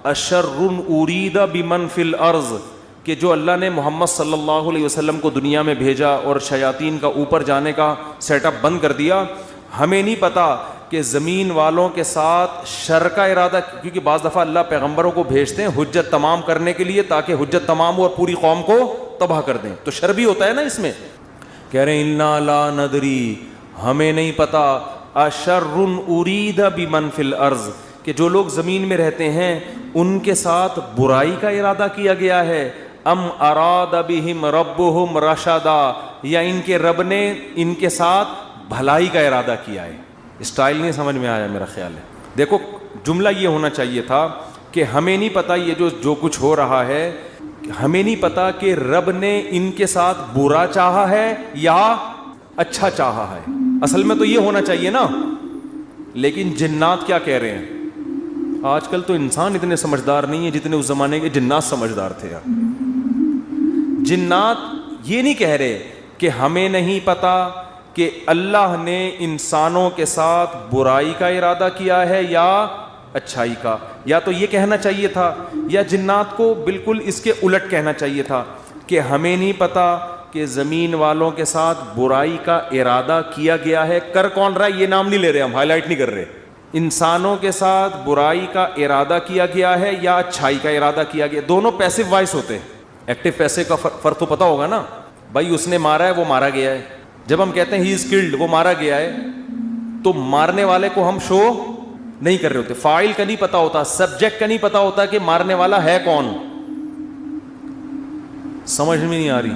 اشر ارید بمن فی الارض، کہ جو اللہ نے محمد صلی اللہ علیہ وسلم کو دنیا میں بھیجا اور شیاطین کا اوپر جانے کا سیٹ اپ بند کر دیا، ہمیں نہیں پتا کہ زمین والوں کے ساتھ شر کا ارادہ، کیونکہ بعض دفعہ اللہ پیغمبروں کو بھیجتے ہیں حجت تمام کرنے کے لیے تاکہ حجت تمام ہو اور پوری قوم کو تباہ کر دیں، تو شر بھی ہوتا ہے نا اس میں۔ کہہ رہے ہیں انا لا ندری، ہمیں نہیں پتا، اشر ارید بمن فی الارض، کہ جو لوگ زمین میں رہتے ہیں ان کے ساتھ برائی کا ارادہ کیا گیا ہے، ام اراد بہم ربہم رشدا، یا ان کے رب نے ان کے ساتھ بھلائی کا ارادہ کیا ہے۔ اسٹائل نہیں سمجھ میں آیا میرا خیال ہے۔ دیکھو جملہ یہ ہونا چاہیے تھا کہ ہمیں نہیں پتا یہ جو کچھ ہو رہا ہے، ہمیں نہیں پتا کہ رب نے ان کے ساتھ برا چاہا ہے یا اچھا چاہا ہے، اصل میں تو یہ ہونا چاہیے نا۔ لیکن جنات کیا کہہ رہے ہیں؟ آج کل تو انسان اتنے سمجھدار نہیں ہے جتنے اس زمانے کے جنات سمجھدار تھے یار. جنات یہ نہیں کہہ رہے کہ ہمیں نہیں پتا کہ اللہ نے انسانوں کے ساتھ برائی کا ارادہ کیا ہے یا اچھائی کا, یا تو یہ کہنا چاہیے تھا, یا جنات کو بالکل اس کے الٹ کہنا چاہیے تھا کہ ہمیں نہیں پتا کہ زمین والوں کے ساتھ برائی کا ارادہ کیا گیا ہے. کر کون رہا ہے یہ نام نہیں لے رہے, ہم ہائی لائٹ نہیں کر رہے. انسانوں کے ساتھ برائی کا ارادہ کیا گیا ہے یا اچھائی کا ارادہ کیا گیا. دونوں پیسو وائس ہوتے ہیں. ایکٹیو پیسے کا فرق تو پتا ہوگا نا, بھائی اس نے مارا ہے وہ مارا گیا ہے. جب ہم کہتے ہیں ہی از کلڈ وہ مارا گیا ہے, تو مارنے والے کو ہم شو نہیں کر رہے ہوتے. فاعل کا نہیں پتا ہوتا, سبجیکٹ کا نہیں پتا ہوتا کہ مارنے والا ہے کون. سمجھ میں نہیں آ رہی.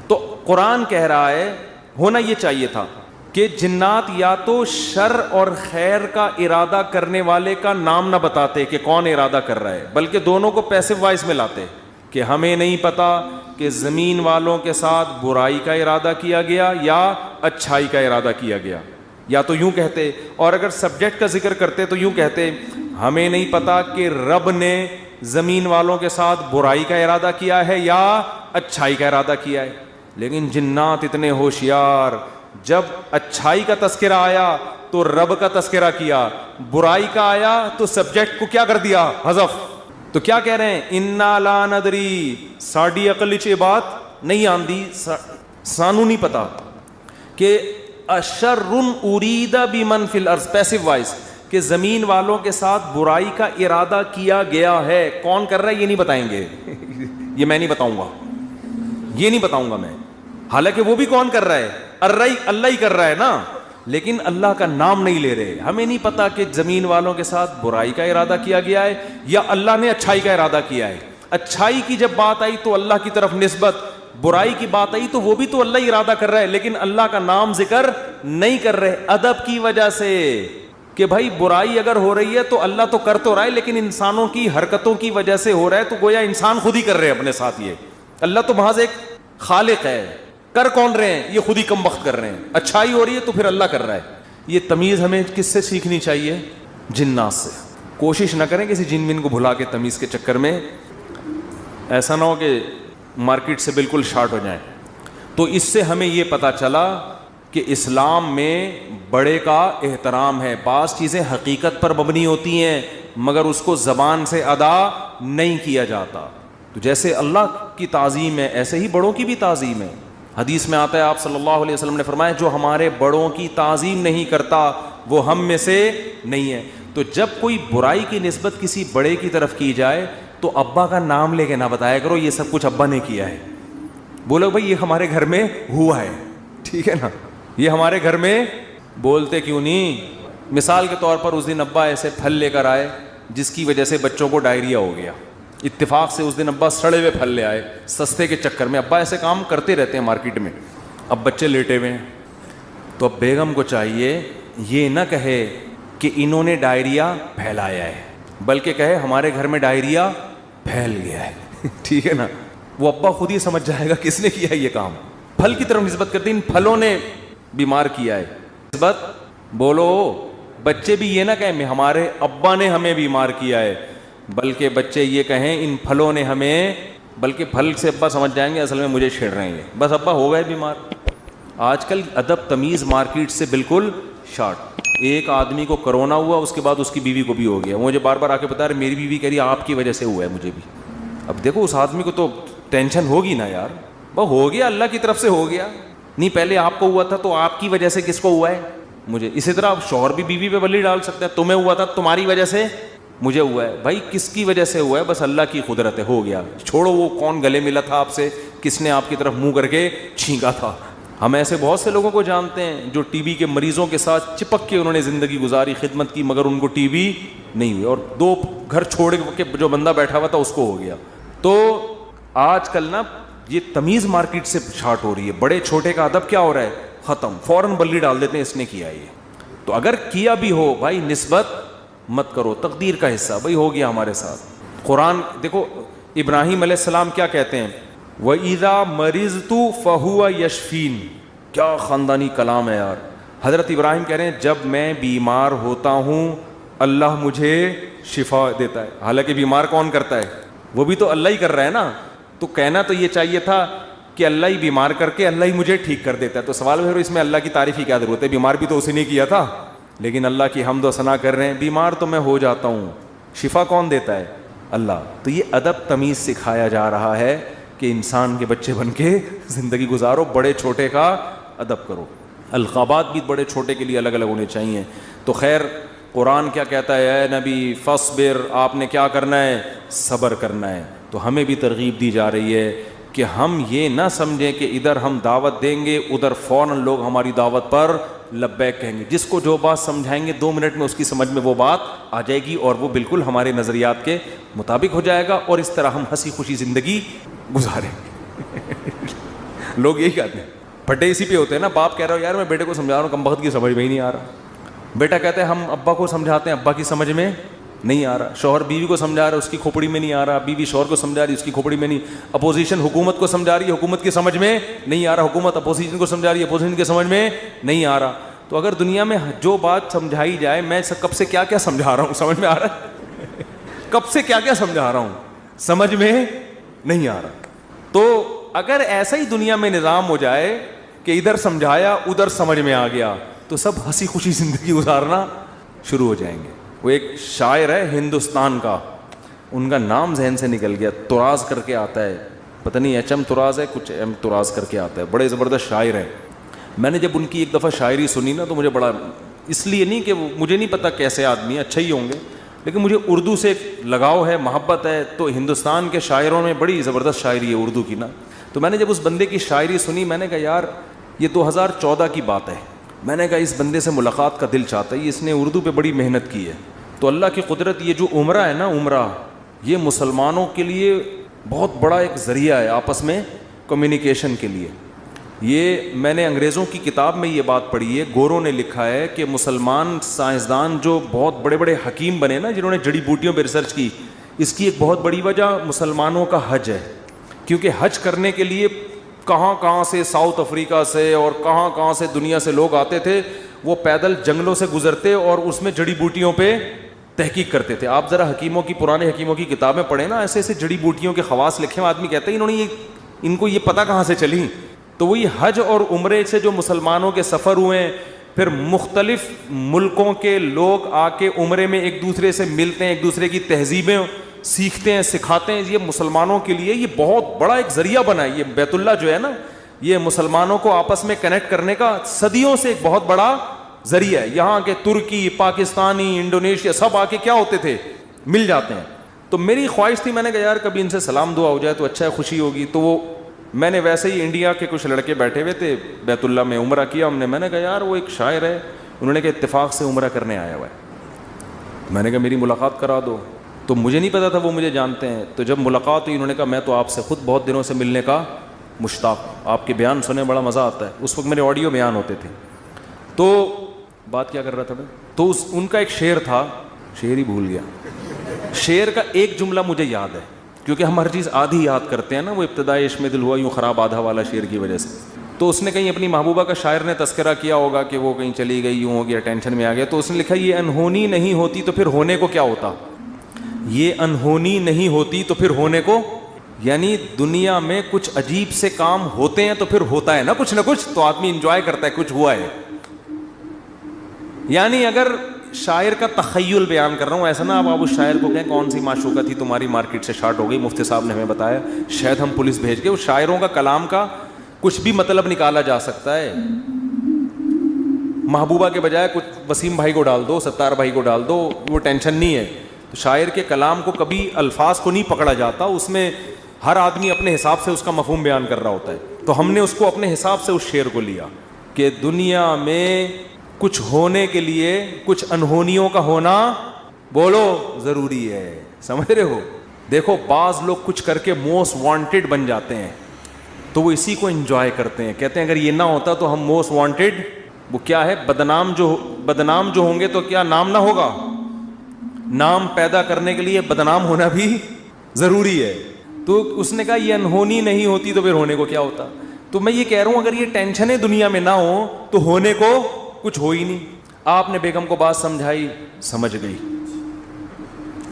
تو قرآن کہہ رہا ہے ہونا یہ چاہیے تھا کہ جنات یا تو شر اور خیر کا ارادہ کرنے والے کا نام نہ بتاتے کہ کون ارادہ کر رہا ہے, بلکہ دونوں کو پیسو وائس میں لاتے کہ ہمیں نہیں پتا کہ زمین والوں کے ساتھ برائی کا ارادہ کیا گیا یا اچھائی کا ارادہ کیا گیا. یا تو یوں کہتے, اور اگر سبجیکٹ کا ذکر کرتے تو یوں کہتے ہمیں نہیں پتا کہ رب نے زمین والوں کے ساتھ برائی کا ارادہ کیا ہے یا اچھائی کا ارادہ کیا ہے. لیکن جنات اتنے ہوشیار, جب اچھائی کا تذکرہ آیا تو رب کا تذکرہ کیا, برائی کا آیا تو سبجیکٹ کو کیا کر دیا, حذف. تو کیا کہہ رہے ہیں, انا لا ندری, ساڈی عقل چ بات نہیں آندی, سانو نہیں پتا کہ اشر ارید بمن فی الارض, پیسو وائس, کہ زمین والوں کے ساتھ برائی کا ارادہ کیا گیا ہے. کون کر رہا ہے یہ نہیں بتائیں گے, یہ میں نہیں بتاؤں گا, یہ نہیں بتاؤں گا میں. حالانکہ وہ بھی کون کر رہا ہے, اللہ ہی کر رہا ہے نا, لیکن اللہ کا نام نہیں لے رہے. ہمیں نہیں پتا کہ زمین والوں کے ساتھ برائی کا ارادہ کیا گیا ہے یا اللہ نے اچھائی کا ارادہ کیا ہے. اچھائی کی جب بات آئی تو اللہ کی طرف نسبت, برائی کی بات آئی تو وہ بھی تو اللہ ہی ارادہ کر رہا ہے, لیکن اللہ کا نام ذکر نہیں کر رہے. ادب کی وجہ سے کہ بھائی برائی اگر ہو رہی ہے تو اللہ تو کر تو رہا ہے, لیکن انسانوں کی حرکتوں کی وجہ سے ہو رہا ہے, تو گویا انسان خود ہی کر رہے ہیں اپنے ساتھ. یہ اللہ تو محض ایک خالق ہے, کر کون رہے ہیں, یہ خود ہی کم وقت کر رہے ہیں. اچھائی ہو رہی ہے تو پھر اللہ کر رہا ہے. یہ تمیز ہمیں کس سے سیکھنی چاہیے, جنات سے. کوشش نہ کریں کسی جن بن کو بھلا کے تمیز کے چکر میں, ایسا نہ ہو کہ مارکیٹ سے بالکل شارٹ ہو جائیں. تو اس سے ہمیں یہ پتا چلا کہ اسلام میں بڑے کا احترام ہے. بعض چیزیں حقیقت پر مبنی ہوتی ہیں مگر اس کو زبان سے ادا نہیں کیا جاتا. تو جیسے اللہ کی تعظیم ہے ایسے ہی بڑوں کی بھی تعظیم ہے. حدیث میں آتا ہے, آپ صلی اللہ علیہ وسلم نے فرمایا جو ہمارے بڑوں کی تعظیم نہیں کرتا وہ ہم میں سے نہیں ہے. تو جب کوئی برائی کی نسبت کسی بڑے کی طرف کی جائے تو ابا کا نام لے کے نہ بتایا کرو یہ سب کچھ ابا نے کیا ہے. بولو بھائی یہ ہمارے گھر میں ہوا ہے, ٹھیک ہے نا, یہ ہمارے گھر میں. بولتے کیوں نہیں؟ مثال کے طور پر اس دن ابا ایسے پھل لے کر آئے جس کی وجہ سے بچوں کو ڈائریا ہو گیا. اتفاق سے اس دن ابا سڑے ہوئے پھل لے آئے سستے کے چکر میں. ابا ایسے کام کرتے رہتے ہیں مارکیٹ میں. اب بچے لیٹے ہوئے ہیں تو اب بیگم کو چاہیے یہ نہ کہے کہ انہوں نے ڈائریا پھیلایا ہے, بلکہ کہے ہمارے گھر میں ڈائریا پھیل گیا ہے. ٹھیک ہے نا, وہ ابا خود ہی سمجھ جائے گا کس نے کیا ہے یہ کام. پھل کی طرف نسبت کرتے ہیں, ان پھلوں نے بیمار کیا ہے. نسبت بولو, بچے بھی یہ نہ کہیں ہمارے ابا نے ہمیں بیمار کیا ہے, بلکہ بچے یہ کہیں ان پھلوں نے ہمیں, بلکہ پھل سے ابا سمجھ جائیں گے اصل میں مجھے چھیڑ رہے ہیں, بس ابا ہو گئے بیمار. آج کل ادب تمیز مارکیٹ سے بالکل شارٹ. ایک آدمی کو کرونا ہوا, اس کے بعد اس کی بیوی کو بھی ہو گیا. مجھے بار بار آ کے بتا رہے میری بیوی کہہ رہی آپ کی وجہ سے ہوا ہے مجھے بھی. اب دیکھو اس آدمی کو تو ٹینشن ہوگی نا یار, وہ ہو گیا اللہ کی طرف سے ہو گیا. نہیں پہلے آپ کو ہوا تھا تو آپ کی وجہ سے کس کو ہوا ہے, مجھے. اسی طرح شوہر بھی بیوی پہ بلی ڈال سکتا ہے, تمہیں ہوا تھا تمہاری وجہ سے مجھے ہوا ہے. بھائی کس کی وجہ سے ہوا ہے, بس اللہ کی قدرت ہے, ہو گیا. چھوڑو وہ کون گلے ملا تھا آپ سے, کس نے آپ کی طرف منہ کر کے چھینکا تھا. ہم ایسے بہت سے لوگوں کو جانتے ہیں جو ٹی بی کے مریضوں کے ساتھ چپک کے انہوں نے زندگی گزاری, خدمت کی, مگر ان کو ٹی بی نہیں ہوئی, اور 2 گھر چھوڑ کے جو بندہ بیٹھا ہوا تھا اس کو ہو گیا. تو آج کل نا یہ تمیز مارکیٹ سے شارٹ ہو رہی ہے. بڑے چھوٹے کا ادب کیا ہو رہا ہے, ختم, فوراً بلی ڈال دیتے ہیں اس نے کیا یہ. تو اگر کیا بھی ہو بھائی نسبت مت کرو, تقدیر کا حصہ, بھائی ہو گیا ہمارے ساتھ. قرآن دیکھو ابراہیم علیہ السلام کیا کہتے ہیں, وَإِذَا مَرِضْتُ فَهُوَ يَشْفِينِ. کیا خاندانی کلام ہے یار. حضرت ابراہیم کہہ رہے ہیں جب میں بیمار ہوتا ہوں اللہ مجھے شفا دیتا ہے، حالانکہ بیمار کون کرتا ہے؟ وہ بھی تو اللہ ہی کر رہا ہے نا. تو کہنا تو یہ چاہیے تھا کہ اللہ ہی بیمار کر کے اللہ ہی مجھے ٹھیک کر دیتا ہے. تو سوال ہے اس میں اللہ کی تعریف کی کیا ضرورت ہے؟ بیمار بھی تو اسی نے کیا تھا. لیکن اللہ کی حمد و ثنا کر رہے ہیں، بیمار تو میں ہو جاتا ہوں، شفا کون دیتا ہے؟ اللہ. تو یہ ادب تمیز سکھایا جا رہا ہے کہ انسان کے بچے بن کے زندگی گزارو، بڑے چھوٹے کا ادب کرو. القابات بھی بڑے چھوٹے کے لیے الگ الگ ہونے چاہیے. تو خیر قرآن کیا کہتا ہے؟ اے نبی فاصبر، آپ نے کیا کرنا ہے؟ صبر کرنا ہے. تو ہمیں بھی ترغیب دی جا رہی ہے کہ ہم یہ نہ سمجھیں کہ ادھر ہم دعوت دیں گے ادھر فوراً لوگ ہماری دعوت پر لبیک کہیں گے. جس کو جو بات سمجھائیں گے 2 منٹ میں اس کی سمجھ میں وہ بات آ جائے گی اور وہ بالکل ہمارے نظریات کے مطابق ہو جائے گا، اور اس طرح ہم ہنسی خوشی زندگی گزاریں گے. لوگ یہی کہتے ہیں، پھٹے اسی پہ ہوتے ہیں نا. باپ کہہ رہا ہو یار میں بیٹے کو سمجھا رہا ہوں، کم وقت کی سمجھ میں ہی نہیں آ رہا. بیٹا کہتے ہیں ہم ابا کو سمجھاتے ہیں، ابا کی سمجھ میں نہیں آ رہا. شوہر بیوی کو سمجھا رہا ہے، اس کی کھوپڑی میں نہیں آ رہا. بیوی شوہر کو سمجھا رہی ہے، اس کی کھوپڑی میں نہیں. اپوزیشن حکومت کو سمجھا رہی ہے، حکومت کی سمجھ میں نہیں آ رہا. حکومت اپوزیشن کو سمجھا رہی ہے، اپوزیشن کی سمجھ میں نہیں آ رہا. تو اگر دنیا میں جو بات سمجھائی جائے، میں کب سے کیا کیا سمجھا رہا ہوں سمجھ میں آ رہا ہے؟ کب سے کیا کیا سمجھا رہا ہوں سمجھ میں نہیں آ رہا. تو اگر ایسا ہی دنیا میں نظام ہو جائے کہ ادھر سمجھایا ادھر سمجھ میں آ گیا، تو سب ہنسی خوشی زندگی گزارنا شروع ہو جائیں گے. وہ ایک شاعر ہے ہندوستان کا، ان کا نام ذہن سے نکل گیا، تراز کر کے آتا ہے، پتہ نہیں ایچ ایم تراز ہے، کچھ ایم تراز کر کے آتا ہے. بڑے زبردست شاعر ہیں. میں نے جب ان کی ایک دفعہ شاعری سنی نا تو مجھے بڑا، اس لیے نہیں کہ مجھے نہیں پتہ کیسے آدمی اچھا ہی ہوں گے، لیکن مجھے اردو سے ایک لگاؤ ہے، محبت ہے. تو ہندوستان کے شاعروں میں بڑی زبردست شاعری ہے اردو کی نا. تو میں نے جب اس بندے کی شاعری سنی، میں نے کہا یار یہ 2014 کی بات ہے. میں نے کہا اس بندے سے ملاقات کا دل چاہتا ہے، اس نے اردو پہ بڑی محنت کی ہے. تو اللہ کی قدرت، یہ جو عمرہ ہے نا، عمرہ یہ مسلمانوں کے لیے بہت بڑا ایک ذریعہ ہے آپس میں کمیونیکیشن کے لیے. یہ میں نے انگریزوں کی کتاب میں یہ بات پڑھی ہے، گوروں نے لکھا ہے کہ مسلمان سائنسدان جو بہت بڑے بڑے حکیم بنے نا، جنہوں نے جڑی بوٹیوں پہ ریسرچ کی، اس کی ایک بہت بڑی وجہ مسلمانوں کا حج ہے. کیونکہ حج کرنے کے لیے کہاں کہاں سے، ساؤتھ افریقہ سے اور کہاں کہاں سے دنیا سے لوگ آتے تھے. وہ پیدل جنگلوں سے گزرتے اور اس میں جڑی بوٹیوں پہ تحقیق کرتے تھے. آپ ذرا حکیموں کی، پرانے حکیموں کی کتابیں پڑھیں نا، ایسے ایسے جڑی بوٹیوں کے خواص لکھے ہیں. آدمی کہتے ہیں انہوں نے ان کو یہ پتہ کہاں سے چلی. تو وہی حج اور عمرے سے جو مسلمانوں کے سفر ہوئے ہیں، پھر مختلف ملکوں کے لوگ آ کے عمرے میں ایک دوسرے سے ملتے ہیں، ایک دوسرے کی تہذیبیں سیکھتے ہیں، سکھاتے ہیں. یہ مسلمانوں کے لیے یہ بہت بڑا ایک ذریعہ بنا ہے. یہ بیت اللہ جو ہے نا، یہ مسلمانوں کو آپس میں کنیکٹ کرنے کا صدیوں سے ایک بہت بڑا ذریعہ ہے. یہاں کے ترکی، پاکستانی، انڈونیشیا سب آ کے کیا ہوتے تھے؟ مل جاتے ہیں. تو میری خواہش تھی، میں نے کہا یار کبھی ان سے سلام دعا ہو جائے تو اچھا ہے، خوشی ہوگی. تو وہ میں نے ویسے ہی انڈیا کے کچھ لڑکے بیٹھے ہوئے تھے بیت اللہ میں، عمرہ کیا ہم نے. میں نے کہا یار وہ ایک شاعر ہے، انہوں نے کہا اتفاق سے عمرہ کرنے آیا ہوا ہے. میں نے کہا میری ملاقات کرا دو. تو مجھے نہیں پتا تھا وہ مجھے جانتے ہیں. تو جب ملاقات ہوئی، انہوں نے کہا میں تو آپ سے خود بہت دنوں سے ملنے کا مشتاق ہوں، آپ کے بیان سنے بڑا مزہ آتا ہے. اس وقت میرے آڈیو بیان ہوتے تھے. تو بات کیا کر رہا تھا میں؟ تو ان کا ایک شعر تھا، شعر ہی بھول گیا. شعر کا ایک جملہ مجھے یاد ہے، کیونکہ ہم ہر چیز آدھی یاد کرتے ہیں نا. وہ ابتدائی عشق میں دل ہوا یوں خراب آدھا والا شعر کی وجہ سے. تو اس نے کہیں اپنی محبوبہ کا، شاعر نے تذکرہ کیا ہوگا کہ وہ کہیں چلی گئی، یوں ہو گیا، ٹینشن میں آ گیا. تو اس نے لکھا یہ انہونی نہیں ہوتی تو پھر ہونے کو کیا ہوتا. یہ انہونی نہیں ہوتی تو پھر ہونے کو، یعنی دنیا میں کچھ عجیب سے کام ہوتے ہیں تو پھر ہوتا ہے نا کچھ نہ کچھ. تو آدمی انجوائے کرتا ہے کچھ ہوا ہے. یعنی اگر شاعر کا تخیل بیان کر رہا ہوں، ایسا نا آپ اس شاعر کو کہیں کون سی معشوقہ تھی تمہاری مارکیٹ سے شارٹ ہو گئی، مفتی صاحب نے ہمیں بتایا، شاید ہم پولیس بھیج کے. اس شاعروں کا کلام کا کچھ بھی مطلب نکالا جا سکتا ہے. محبوبہ کے بجائے کچھ وسیم بھائی کو ڈال دو، ستار بھائی کو ڈال دو، وہ ٹینشن نہیں ہے. تو شاعر کے کلام کو کبھی الفاظ کو نہیں پکڑا جاتا، اس میں ہر آدمی اپنے حساب سے اس کا مفہوم بیان کر رہا ہوتا ہے. تو ہم نے اس کو اپنے حساب سے اس شعر کو لیا کہ دنیا میں کچھ ہونے کے لیے کچھ انہونیوں کا ہونا بولو ضروری ہے. سمجھ رہے ہو؟ دیکھو بعض لوگ کچھ کر کے موسٹ وانٹیڈ بن جاتے ہیں، تو وہ اسی کو انجوائے کرتے ہیں. کہتے ہیں اگر یہ نہ ہوتا تو ہم موسٹ وانٹیڈ، وہ کیا ہے، بدنام جو ہوں گے تو کیا نام نہ ہوگا. نام پیدا کرنے کے لیے بدنام ہونا بھی ضروری ہے. تو اس نے کہا یہ انہونی نہیں ہوتی تو پھر ہونے کو کیا ہوتا. تو میں یہ کہہ رہا ہوں اگر یہ ٹینشنیں دنیا میں نہ ہوں تو ہونے کو کچھ ہو ہی نہیں. آپ نے بیگم کو بات سمجھائی، سمجھ گئی.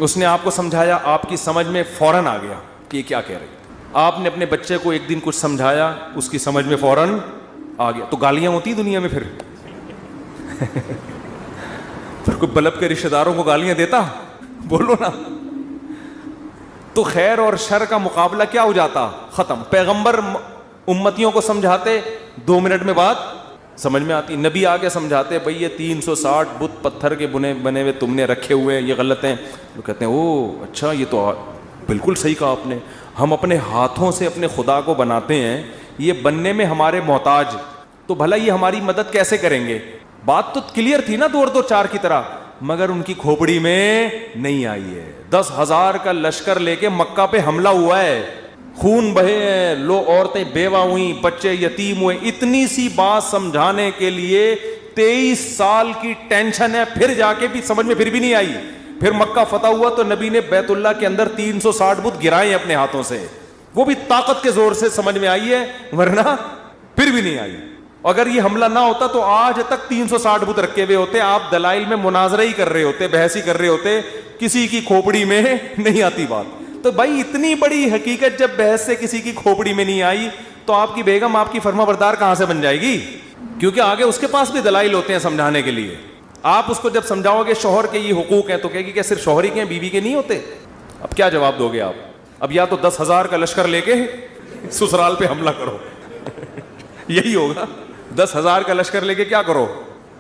اس نے آپ کو سمجھایا, آپ کی سمجھ میں فوراً آ گیا کہ یہ کیا کہہ رہے. آپ نے اپنے بچے کو ایک دن کچھ سمجھایا, اس کی سمجھ میں فوراً آ گیا. تو گالیاں ہوتی دنیا میں پھر کوئی بلب کے رشتہ داروں کو گالیاں دیتا؟ بولو نا. تو خیر اور شر کا مقابلہ کیا ہو جاتا؟ ختم. پیغمبر امتیوں کو سمجھاتے, 2 منٹ میں بات سمجھ میں آتی. نبی آگے سمجھاتے, بھئی یہ 360 بت پتھر کے بنے ہوئے تم نے رکھے ہوئے ہیں, یہ غلط ہیں. وہ کہتے ہیں او اچھا, یہ تو بالکل صحیح کہا آپ نے, ہم اپنے ہاتھوں سے اپنے خدا کو بناتے ہیں, یہ بننے میں ہمارے محتاج, تو بھلا یہ ہماری مدد کیسے کریں گے؟ بات تو کلیئر تھی نا 2-2-4 کی طرح, مگر ان کی کھوپڑی میں نہیں آئی ہے. 10,000 کا لشکر لے کے مکہ پہ حملہ ہوا ہے, خون بہے ہیں, لو عورتیں بیوہ ہوئیں, بچے یتیم ہوئے. اتنی سی بات سمجھانے کے لیے 23 سال کی ٹینشن ہے, پھر جا کے بھی سمجھ میں پھر بھی نہیں آئی. پھر مکہ فتح ہوا تو نبی نے بیت اللہ کے اندر 360 بت گرائے اپنے ہاتھوں سے, وہ بھی طاقت کے زور سے سمجھ میں آئی ہے, ورنہ پھر بھی نہیں آئی. اگر یہ حملہ نہ ہوتا تو آج تک 360 بت رکھے ہوئے ہوتے, آپ دلائل میں مناظرہ ہی کر رہے ہوتے, بحث ہی کر رہے ہوتے, کسی کی کھوپڑی میں نہیں آتی بات. تو بھائی اتنی بڑی حقیقت جب بحث سے کسی کی کھوپڑی میں نہیں آئی تو آپ کی بیگم آپ کی فرما بردار کہاں سے بن جائے گی؟ کیونکہ آگے اس کے پاس بھی دلائل ہوتے ہیں سمجھانے کے لیے. آپ اس کو جب سمجھاؤ گے شوہر کے یہ حقوق ہیں تو کہے گی کہ صرف شوہر ہی کے ہیں, بیوی کے نہیں ہوتے. اب کیا جواب دو گے آپ؟ اب یا تو 10,000 کا لشکر لے کے سسرال پہ حملہ کرو یہی ہوگا. 10,000 کا لشکر لے کے کیا کرو؟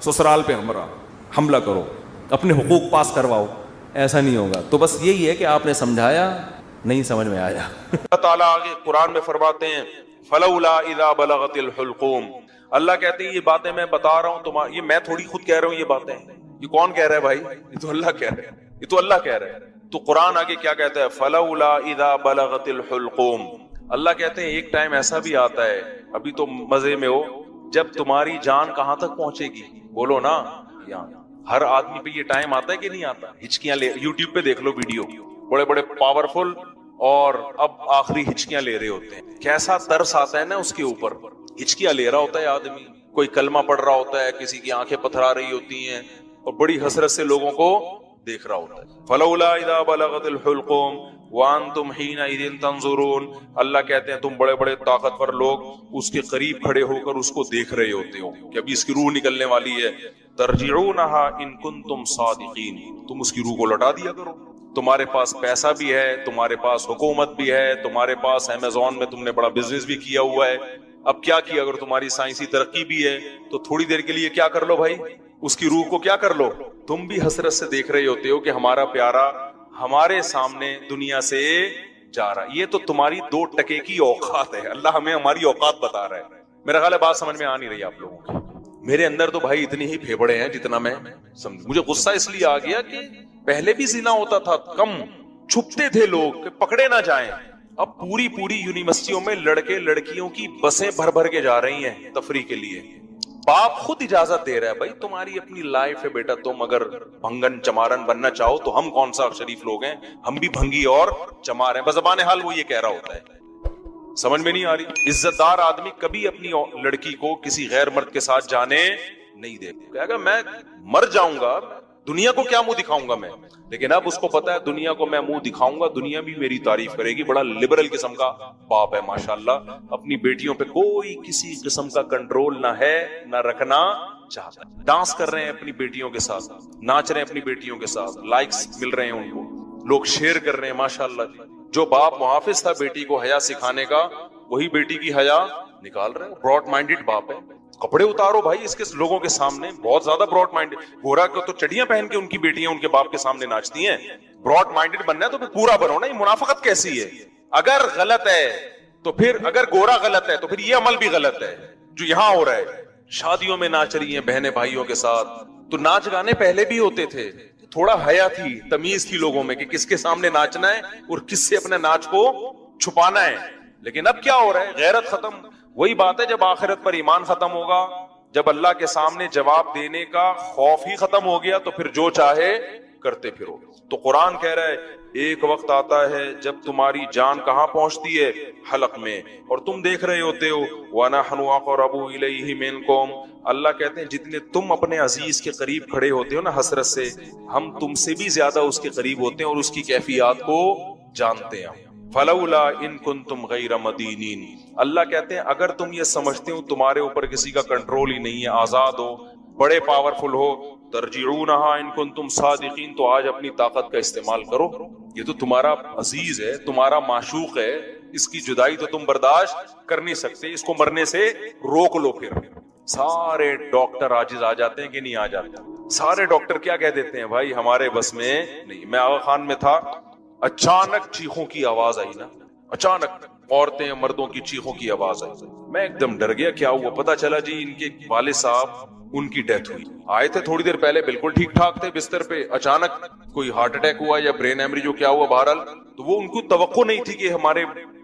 سسرال پہ حملہ کرو, اپنے حقوق پاس کرواؤ. ایسا نہیں ہوگا. تو بس یہی ہے کہ آپ نے سمجھایا, نہیں سمجھ میں آیا. اللہ تعالیٰ آگے قرآن میں فرماتے ہیں فلولا اذا بلغت الحلقوم. اللہ کہتے ہیں یہ باتیں میں بتا رہا ہوں, یہ میں تھوڑی خود کہہ رہا ہوں, یہ باتیں یہ کون کہہ رہا ہے بھائی؟ یہ تو اللہ کہہ رہا ہے, یہ تو اللہ کہہ رہا ہے. تو قرآن آگے کیا کہتا ہے؟ فلولا اذا بلغت الحلقوم. اللہ کہتے ہیں ایک ٹائم ایسا بھی آتا ہے, ابھی تو مزے میں ہو, جب تمہاری جان کہاں تک پہنچے گی؟ بولو نا. یہاں ہر آدمی پہ یہ ٹائم آتا ہے کہ نہیں آتا؟ ہچکیاں لے, یوٹیوب پہ دیکھ لو ویڈیو, بڑے بڑے پاورفل, اور اب آخری ہچکیاں لے رہے ہوتے ہیں. کیسا ترس آتا ہے نا اس کے اوپر. ہچکیاں لے رہا ہوتا ہے آدمی, کوئی کلمہ پڑھ رہا ہوتا ہے, کسی کی آنکھیں پتھرا رہی ہوتی ہیں, اور بڑی حسرت سے لوگوں کو دیکھ رہا ہوتا ہے. فلولا اذا بلغت الحلقوم وانتم حینئذ تنظرون. اللہ کہتے ہیں تم بڑے بڑے طاقتور لوگ اس کے قریب کھڑے ہو کر اس کو دیکھ رہے ہوتے ہو کہ ابھی اس کی روح نکلنے والی ہے. ترجعونها ان کنتم صادقین. تم اس کی روح کو لوٹا دیا کرو. تمہارے پاس پیسہ بھی ہے, تمہارے پاس حکومت بھی ہے, تمہارے پاس امیزون میں تم نے بڑا بزنس بھی کیا ہوا ہے. اب کیا کیا, اگر تمہاری سائنسی ترقی بھی ہے تو تھوڑی دیر کے لیے کیا کر لو بھائی, اس کی روح کو کیا کر لو. تم بھی حسرت سے دیکھ رہے ہوتے ہو کہ ہمارا پیارا ہمارے سامنے دنیا سے جا رہا. یہ تو تمہاری 2 ٹکے کی اوقات ہے. اللہ ہمیں ہماری اوقات بتا رہا ہے. میرا خیال ہے بات سمجھ میں آ نہیں رہی آپ لوگوں کی. میرے اندر تو بھائی اتنی ہی پھیپڑے ہیں جتنا میں سمجھ. مجھے غصہ اس لیے آ گیا کہ پہلے بھی زنا ہوتا تھا, کم چھپتے تھے لوگ کہ پکڑے نہ جائیں. اب پوری یونیورسٹیوں میں لڑکے لڑکیوں کی بسیں بھر کے جا رہی ہیں تفریح کے لیے. باپ خود اجازت دے رہا ہے, بھائی تمہاری اپنی لائف ہے بیٹا, تم اگر بھنگن چمارن بننا چاہو تو ہم کون سا شریف لوگ ہیں, ہم بھی بھنگی اور چمار ہیں. بزبان حال وہ یہ کہہ رہا ہوتا ہے. سمجھ میں نہیں آ رہی. عزت دار آدمی کبھی اپنی لڑکی کو کسی غیر مرد کے ساتھ جانے نہیں دے. کہے گا میں مر جاؤں گا, دنیا کو کیا منہ دکھاؤں گا میں. لیکن اب اس کو پتا ہے دنیا کو میں منہ دکھاؤں گا, دنیا بھی میری تعریف کرے گی. بڑا لبرل قسم کا باپ ہے ماشاءاللہ. اپنی بیٹیوں پہ کوئی کسی قسم کا کنٹرول نہ ہے, نہ رکھنا چاہتا. ڈانس کر رہے ہیں اپنی بیٹیوں کے ساتھ, ناچ رہے ہیں اپنی بیٹیوں کے ساتھ, لائکس مل رہے ہیں ان کو, لوگ شیئر کر رہے ہیں ماشاءاللہ. جو باپ محافظ تھا بیٹی کو حیا سکھانے کا, وہی بیٹی کی حیا نکال رہے ہیں. براڈ مائنڈڈ باپ ہے. کپڑے اتارو بھائی اس کے لوگوں کے سامنے, بہت زیادہ براڈ مائنڈ. گورا کو تو چڑیاں پہن کے ان کی بیٹیاں ان کے باپ کے سامنے ناچتی ہیں. براڈ مائنڈڈ بننا ہے تو پھر پورا بنو نا. یہ منافقت کیسی ہے؟ اگر غلط ہے تو پھر, اگر گورا غلط ہے تو پھر یہ عمل بھی غلط ہے جو یہاں ہو رہا ہے. شادیوں میں ناچ رہی ہیں بہنیں بھائیوں کے ساتھ. تو ناچ گانے پہلے بھی ہوتے تھے, تھوڑا حیا تھی, تمیز تھی لوگوں میں کہ کس کے سامنے ناچنا ہے اور کس سے اپنے ناچ کو چھپانا ہے. لیکن اب کیا ہو رہا ہے, غیرت ختم. وہی بات ہے جب آخرت پر ایمان ختم ہوگا, جب اللہ کے سامنے جواب دینے کا خوف ہی ختم ہو گیا, تو پھر جو چاہے کرتے پھرو. تو قرآن کہہ رہا ہے ایک وقت آتا ہے جب تمہاری جان کہاں پہنچتی ہے؟ حلق میں، اور تم دیکھ رہے ہوتے ہو. وَنَحْنُ أَقْرَبُ إِلَيْهِ مِنْكُمْ، اللہ کہتے ہیں جتنے تم اپنے عزیز کے قریب کھڑے ہوتے ہو نا حسرت سے، ہم تم سے بھی زیادہ اس کے قریب ہوتے ہیں اور اس کی کیفیات کو جانتے ہیں. فَلَوْلَا إِن كُنْتُمْ غَيْرَ مَدِينِينَ، اللہ کہتے ہیں اگر تم یہ سمجھتے ہو تمہارے اوپر کسی کا کنٹرول ہی نہیں ہے، آزاد ہو، بڑے پاورفل ہو، ترجعونها ان کنتم صادقین، تو آج اپنی طاقت کا استعمال کرو. یہ تو تمہارا عزیز ہے، تمہارا معشوق ہے، اس کی جدائی تو تم برداشت کر نہیں سکتے، اس کو مرنے سے روک لو. پھر سارے ڈاکٹر عاجز آ جاتے ہیں کہ نہیں آ جاتے؟ سارے ڈاکٹر کیا کہہ دیتے ہیں؟ بھائی ہمارے بس میں نہیں. میں آغا خان میں تھا، اچانک چیخوں کی آواز آئی نا، اچانک عورتیں مردوں کی چیخوں کی آواز آئی. میں ایک دم ڈر گیا، کیا ہوا؟ پتا چلا جی ان کے والد صاحب ان کی ڈیتھ ہوئی. آئے تھے تھوڑی دیر پہلے بالکل ٹھیک ٹھاک تھے بستر پہ، اچانک کوئی ہارٹ اٹیک ہوا یا برین ہیمریج جو کیا ہوا بہرحال. تو وہ ان کو توقع نہیں تھی کہ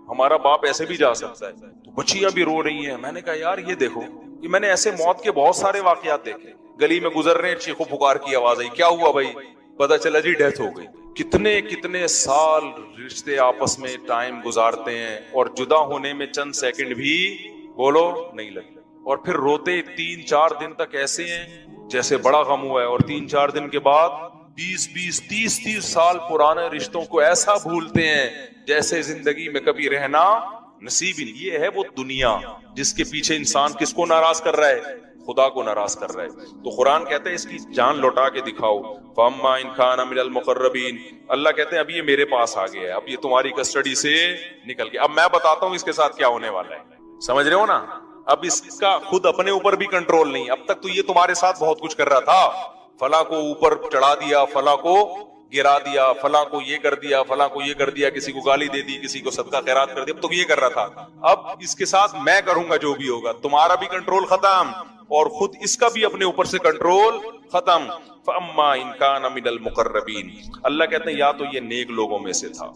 ہمارا باپ ایسے بھی جا سکتا ہے. تو بچیاں بھی رو رہی ہیں. میں نے کہا یار یہ دیکھو، کہ میں نے ایسے موت کے بہت سارے واقعات دیکھے. گلی میں گزر رہے ہیں، چیخو پکار کی آواز آئی، کیا ہوا بھائی؟ پتا چلا جی ڈیتھ ہو گئی. کتنے سال رشتے آپس میں ٹائم گزارتے ہیں اور جدا ہونے میں چند سیکنڈ بھی بولو نہیں لگتے، اور پھر روتے 3-4 دن تک ایسے ہیں جیسے بڑا غم ہوا ہے، اور 3-4 دن کے بعد 20-20 30-30 سال پرانے رشتوں کو ایسا بھولتے ہیں جیسے زندگی میں کبھی رہنا نصیب ہی نہیں. یہ ہے وہ دنیا جس کے پیچھے انسان کس کو ناراض کر رہا ہے؟ خدا کو ناراض کر رہا ہے. تو قرآن کہتا ہے اس کی جان لوٹا کے دکھاؤ. فَأَمَّا إِن كَانَ مِنَ الْمُقَرَّبِينَ، اللہ کہتے ہیں اب یہ میرے پاس آ گیا ہے، اب یہ تمہاری کسٹڈی سے نکل گیا. اب میں بتاتا ہوں اس کے ساتھ کیا ہونے والا ہے، سمجھ رہے ہو نا؟ اب اس کا خود اپنے اوپر بھی کنٹرول نہیں. اب تک تو یہ تمہارے ساتھ بہت کچھ کر رہا تھا، فلاں کو اوپر چڑھا دیا، فلاں کو گرا دیا، فلاں کو یہ کر دیا، فلاں کو یہ کر دیا، کسی کو گالی دے دی، کسی کو صدقہ خیرات کر دیا. اب تو یہ کر رہا تھا، اب اس کے ساتھ میں کروں گا جو بھی ہوگا. تمہارا بھی کنٹرول ختم اور خود اس کا بھی اپنے اوپر سے کنٹرول ختم. فَأَمَّا إِن كَانَ مِنَ الْمُقَرَّبِينَ، اللہ کہتے ہیں یا تو یہ نیک لوگوں میں سے تھا،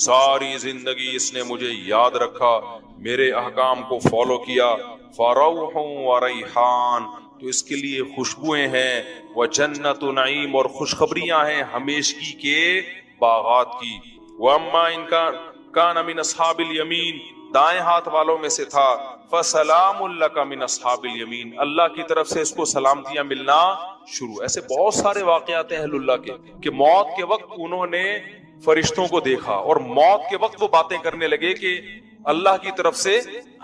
ساری زندگی اس نے مجھے یاد رکھا، میرے احکام کو فالو کیا. فَرَوْحٌ وَرَيْحَانٌ، تو اس کے لیے خوشبوئیں ہیں، وَجَنَّتُ نَعِيمٌ، اور خوشخبریاں ہیں ہمیشگی کے باغات کی. وَأَمَّا إِن كَانَ مِنْ أَصْحَابِ الْيَمِينِ، دائیں ہاتھ والوں میں سے تھا، فَسَلَامٌ لَكَ مِنْ أَصْحَابِ الْيَمِينِ، اللہ کی طرف سے اس کو سلامتیاں ملنا شروع. ایسے بہت سارے واقعات ہیں اہل اللہ کے کہ موت کے وقت انہوں نے فرشتوں کو دیکھا اور موت کے وقت وہ باتیں کرنے لگے کہ اللہ کی طرف سے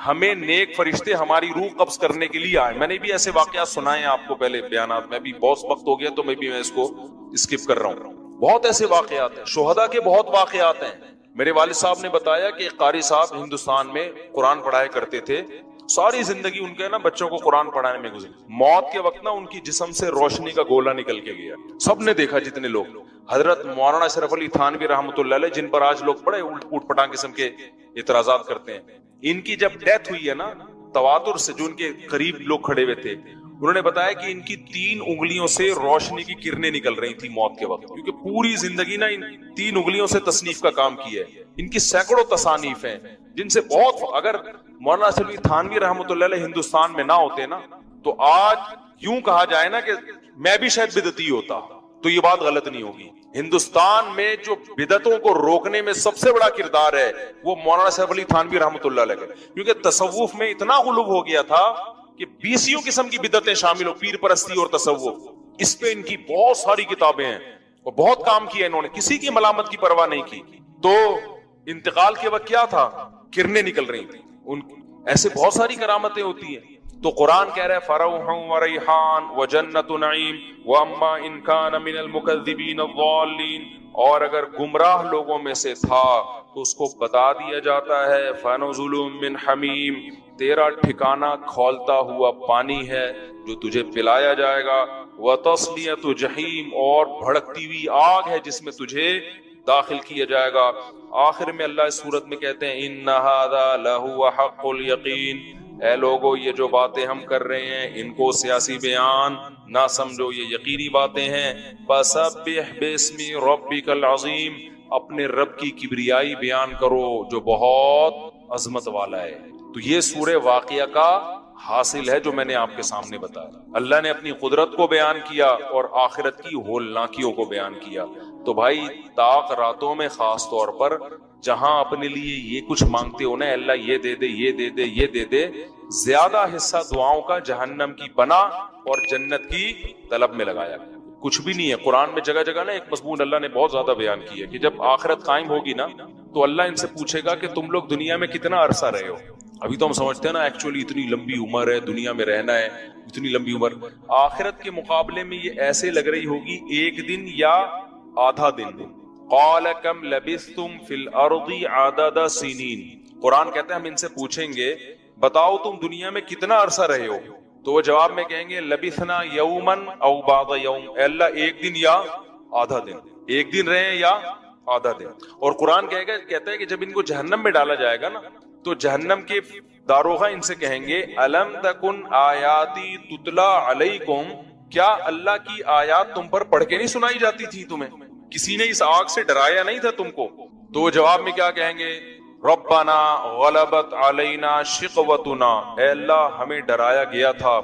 ہمیں نیک فرشتے ہماری روح قبض کرنے کے لیے آئے. میں نے بھی ایسے واقعات سنائے ہیں آپ کو پہلے بیانات میں، بھی بہت وقت ہو گیا تو میں اس کو اسکپ کر رہا ہوں. بہت ایسے واقعات ہیں، شہداء کے بہت واقعات ہیں. میرے والد صاحب نے بتایا کہ ایک قاری صاحب ہندوستان میں قرآن پڑھایا کرتے تھے، ساری زندگی ان کے نا بچوں کو قرآن پڑھانے میں گزری. موت کے وقت نا ان کی جسم سے روشنی کا گولا نکل کے گیا. سب نے دیکھا جتنے لوگ. حضرت مولانا اشرف علی تھانوی رحمۃ اللہ علیہ، جن پر آج لوگ بڑے اوٹ پٹانگ قسم کے اعتراضات کرتے ہیں، ان کی جب ڈیتھ ہوئی ہے نا، تواتر سے جو ان کے قریب لوگ کھڑے ہوئے تھے، انہوں نے بتایا کہ ان کی 3 انگلیوں سے روشنی کی کرنیں نکل رہی تھی موت کے وقت، کیونکہ پوری زندگی نا ان 3 انگلیوں سے تصنیف کا کام کیا ہے. ان کی سینکڑوں تصانیف ہیں جن سے بہت، اگر مولانا اشرف علی تھانوی رحمۃ اللہ علیہ ہندوستان میں نہ ہوتے نا تو آج یوں کہا جائے نا کہ میں بھی شاید بدعتی ہوتا، تو یہ بات غلط نہیں ہوگی. ہندوستان میں جو بدعتوں کو روکنے میں سب سے بڑا کردار ہے وہ مولانا اشرف علی تھانوی رحمۃ اللہ علیہ کا، کیونکہ تصوف میں اتنا غلو ہو گیا تھا کہ 20 قسم کی بدعتیں شامل ہو، پیر پرستی اور تصوف. اس پہ ان کی بہت ساری کتابیں ہیں اور بہت کام کیا انہوں نے، کسی کی ملامت کی پرواہ نہیں کی. تو انتقال کے وقت کیا تھا؟ کرنیں نکل رہی تھی. ایسے بہت ساری کرامتیں ہوتی ہیں. تو قرآن کہہ رہا ہے فَرَوْحٌ وَرَيْحَانٌ وَجَنَّتُ نَعِيمٌ وَأَمَّا إِن كَانَ مِنَ الْمُكَذِّبِينَ الضَّالِّينَ، اور اگر گمراہ لوگوں میں سے تھا تو اس کو بتا دیا جاتا ہے فَنُزُلٌ مِّنْ حَمِيمٍ، تیرا ٹھکانہ کھولتا ہوا پانی ہے جو تجھے پلایا جائے گا، وَتَصْلِيَةُ جَحِيمٍ، اور بھڑکتی ہوئی آگ ہے جس میں تجھے داخل کیا جائے گا. آخر میں اللہ اس صورت میں کہتے ہیں إِنَّ هَذَا لَهُوَ حَقُّ الْيَقِينِ، اے لوگو یہ جو باتیں ہم کر رہے ہیں ان کو سیاسی بیان نہ سمجھو، یہ یقینی باتیں ہیں. فَسَبِّحْ بِاسْمِ رَبِّكَ الْعَظِيمِ، اپنے رب کی کبریائی بیان کرو جو بہت عظمت والا ہے. تو یہ سورہ واقعہ کا حاصل ہے جو میں نے آپ کے سامنے بتایا. اللہ نے اپنی قدرت کو بیان کیا اور آخرت کی ہولناکیوں کو بیان کیا. تو بھائی طاق راتوں میں خاص طور پر جہاں اپنے لیے یہ کچھ مانگتے ہو نا، اللہ یہ دے دے یہ دے دے یہ دے دے، زیادہ حصہ دعاؤں کا جہنم کی پناہ اور جنت کی طلب میں لگایا گیا. کچھ بھی نہیں ہے. قرآن میں جگہ جگہ نا ایک مضمون اللہ نے بہت زیادہ بیان کیا کہ جب آخرت قائم ہوگی نا تو اللہ ان سے پوچھے گا کہ تم لوگ دنیا میں کتنا عرصہ رہے ہو. ابھی تو ہم سمجھتے ہیں نا ایکچولی اتنی لمبی عمر ہے، دنیا میں رہنا ہے اتنی لمبی عمر. آخرت کے مقابلے میں یہ ایسے لگ رہی ہوگی ایک دن یا آدھا دن. قال کم لبثتم فی الارض عدد سنین. قرآن کہتا ہے ہم ان سے پوچھیں گے بتاؤ تم دنیا میں کتنا عرصہ رہے ہو، تو وہ جواب میں کہیں گے لبثنا یوما او بعض یوم، اے اللہ ایک دن یا آدھا دن، ایک دن رہے یا آدھا دن. اور قرآن کہتا ہے کہ جب ان کو جہنم میں ڈالا جائے گا نا تو جہنم کے داروغہ ان سے کہیں گے الم تکن آیاتی تتلا علیکم، کیا اللہ کی آیات تم پر پڑھ کے نہیں سنائی جاتی تھی تمہیں؟ کسی نے اس آگ سے ڈرایا نہیں تھا تم کو؟ تو وہ جواب میں کیا کہیں گے ربنا غلبت علینا شقوتنا، اے اللہ ہمیں ڈرایا گیا تھا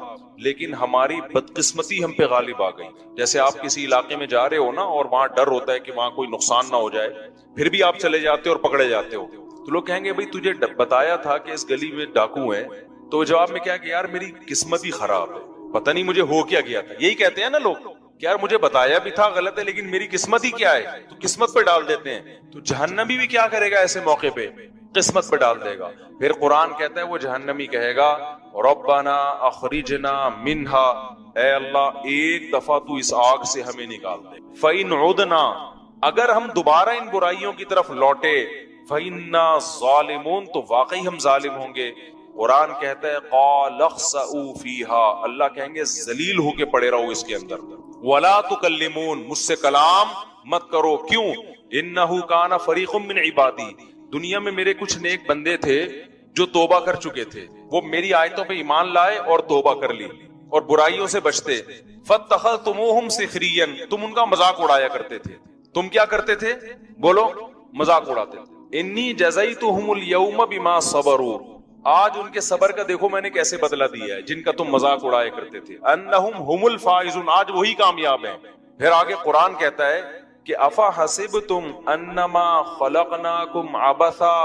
لیکن ہماری بدقسمتی ہم پہ غالب آ گئی. جیسے آپ کسی علاقے میں جا رہے ہو نا اور وہاں ڈر ہوتا ہے کہ وہاں کوئی نقصان نہ ہو جائے، پھر بھی آپ چلے جاتے ہو اور پکڑے جاتے ہو، تو لوگ کہیں گے بھائی تجھے بتایا تھا کہ اس گلی میں ڈاکو ہیں. تو جواب میں کیا کہ یار میری قسمت ہی خراب ہے، پتہ نہیں مجھے ہو کیا گیا تھا. یہی کہتے ہیں نا لوگ کہ یار مجھے بتایا بھی تھا غلط ہے لیکن میری قسمت ہی کیا ہے، تو قسمت پہ ڈال دیتے ہیں. تو جہنمی بھی کیا کرے گا ایسے موقع پہ؟ قسمت پہ ڈال دے گا. پھر قرآن کہتا ہے وہ جہنمی کہے گا ربنا اخرجنا منہا، اے اللہ ایک دفعہ تو اس آگ سے ہمیں نکال دے. فَإِنْ عُدْنَا، اگر ہم دوبارہ ان برائیوں کی طرف لوٹے، فَإِنَّا ظَالِمُونَ، تو واقعی ہم ظالم ہوں گے. قرآن کہتا ہے قَالَ اخْسَئُوا فِيهَا، اللہ کہیں گے ذلیل ہو کے پڑے رہو اس کے اندر. وَلَا تُكَلِّمُونَ، مجھ سے کلام مت کرو. کیوں؟ إِنَّهُ كَانَ فَرِيقٌ مِّنْ عِبَادِي، دنیا میں میرے کچھ نیک بندے تھے جو توبہ کر چکے تھے، وہ میری آیتوں پہ ایمان لائے اور توبہ کر لی اور برائیوں سے بچتے. فَاتَّخَذْتُمُوهُمْ سِخْرِيًّا، تم ان کا مذاق اڑایا کرتے تھے. تم کیا کرتے تھے؟ بولو، مذاق اڑاتے تھے. انی جزیتہم اليوم بما صبروا، آج ان کے صبر کا دیکھو میں نے کیسے بدلہ دیا ہے جن کا تم مذاق اڑایا کرتے تھے. انہم هم الفائزون، آج وہی کامیاب ہیں. پھر آگے قرآن کہتا ہے کہ افا حسبتم انما خلقناکم عبثا،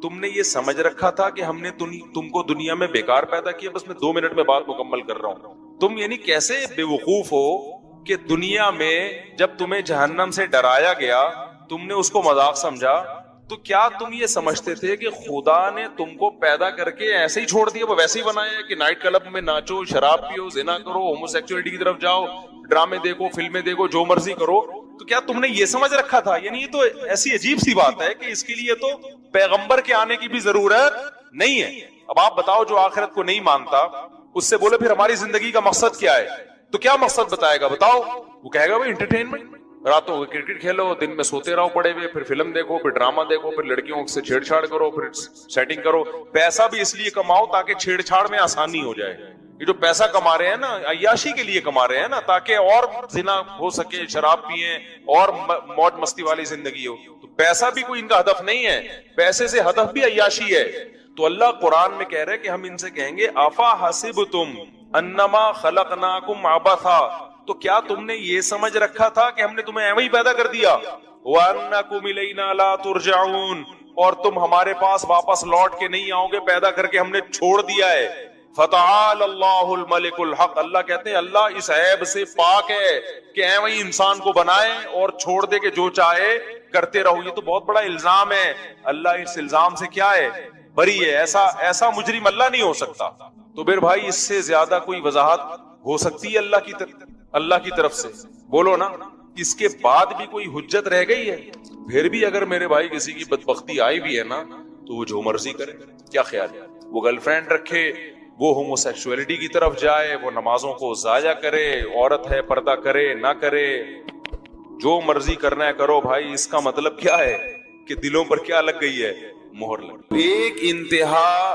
تم نے یہ سمجھ رکھا تھا کہ ہم نے تم کو دنیا میں بیکار پیدا کیا. بس میں 2 منٹ میں بات مکمل کر رہا ہوں. تم یعنی کیسے بے وقوف ہو کہ دنیا میں جب تمہیں جہنم سے ڈرایا گیا تم نے اس کو مذاق سمجھا. تو کیا تم یہ سمجھتے تھے کہ خدا نے تم کو پیدا کر کے ایسے ہی چھوڑ دیا، وہ ویسے ہی بنایا ہے کہ نائٹ کلب میں ناچو، شراب پیو، زنا کرو، ہومو سیکچولیٹی کی طرف جاؤ، ڈرامے دیکھو، فلمیں دیکھو، جو مرضی کرو؟ تو کیا تم نے یہ سمجھ رکھا تھا؟ یعنی یہ تو ایسی عجیب سی بات ہے کہ اس کے لیے تو پیغمبر کے آنے کی بھی ضرورت نہیں ہے. اب آپ بتاؤ جو آخرت کو نہیں مانتا اس سے بولے پھر ہماری زندگی کا مقصد کیا ہے؟ تو کیا مقصد بتائے گا؟ بتاؤ. وہ کہے گا بھائی انٹرٹینمنٹ، راتوں کو کرکٹ کھیلو، دن میں سوتے رہو پڑے ہوئے، پھر فلم دیکھو، پھر ڈرامہ دیکھو، پھر لڑکیوں سے چھیڑ چھاڑ کرو، پھر سیٹنگ کرو. پیسہ بھی اس لیے کماؤ تاکہ چھیڑ چھاڑ میں آسانی ہو جائے. یہ جو پیسہ کما رہے ہیں نا عیاشی کے لیے کما رہے ہیں نا، تاکہ اور زنا ہو سکے، شراب پئیں اور موج مستی والی زندگی ہو. تو پیسہ بھی کوئی ان کا ہدف نہیں ہے، پیسے سے ہدف بھی عیاشی ہے. تو اللہ قرآن میں کہہ رہے کہ ہم ان سے کہیں گے افا حسبتم انما خلقناکم عبثا، تو کیا تم نے یہ سمجھ رکھا تھا کہ ہم نے تمہیں ایویں ہی پیدا کر دیا؟ وَأَنَّكُمْ إِلَيْنَا لَا تُرْجَعُونَ، اور تم ہمارے پاس واپس لوٹ کے نہیں آؤ گے، پیدا کر کے ہم نے چھوڑ دیا ہے. فَتَعَالَ اللَّهُ الْمَلِكُ الْحَقُّ، اللہ کہتے ہیں اللہ اس عیب سے پاک ہے کہ ایویں ہی انسان کو بنائے اور چھوڑ دے کہ جو چاہے کرتے رہو. یہ تو بہت بڑا الزام ہے. اللہ اس الزام سے کیا ہے؟ بری ہے. ایسا مجرم اللہ نہیں ہو سکتا. تو پھر بھائی اس سے زیادہ کوئی وضاحت ہو سکتی ہے اللہ کی طرف سے؟ بولو نا. اس کے بعد بھی کوئی حجت رہ گئی ہے؟ پھر بھی اگر میرے بھائی کسی کی بدبختی آئی بھی ہے نا تو وہ جو مرضی کرے. کیا خیال ہے؟ وہ گرل فرینڈ رکھے، وہ ہومو سیکسولیٹی کی طرف جائے، وہ نمازوں کو ضائع کرے، عورت ہے پردہ کرے نہ کرے، جو مرضی کرنا ہے کرو بھائی. اس کا مطلب کیا ہے کہ دلوں پر کیا لگ گئی ہے؟ مہر لگ. ایک انتہا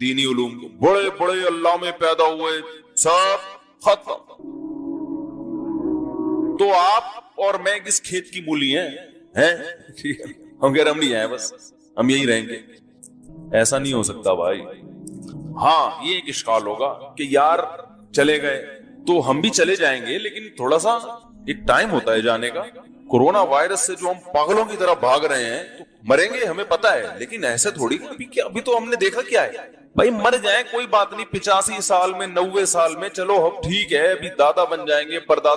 دینی علوم کو, بڑے بڑے علامے پیدا ہوئے, سب ختم. تو آپ اور میں کس کھیت کی مولی ہیں؟ ہم کہہ رہے ہم نہیں ہیں, بس ہم یہی رہیں گے. ایسا نہیں ہو سکتا بھائی. ہاں یہ ایک اشکال ہوگا کہ یار چلے گئے تو ہم بھی چلے جائیں گے, لیکن تھوڑا سا ایک ٹائم ہوتا ہے جانے کا. کورونا وائرس سے جو ہم پاگلوں کی طرح بھاگ رہے ہیں, تو مریں گے ہمیں پتا ہے, لیکن ایسے تھوڑی. ابھی تو ہم نے دیکھا کیا ہے بھائی, مر جائیں کوئی بات نہیں, 85 سال میں 90 سال میں چلو اب ٹھیک ہے, ابھی دادا بن جائیں گے, پردادا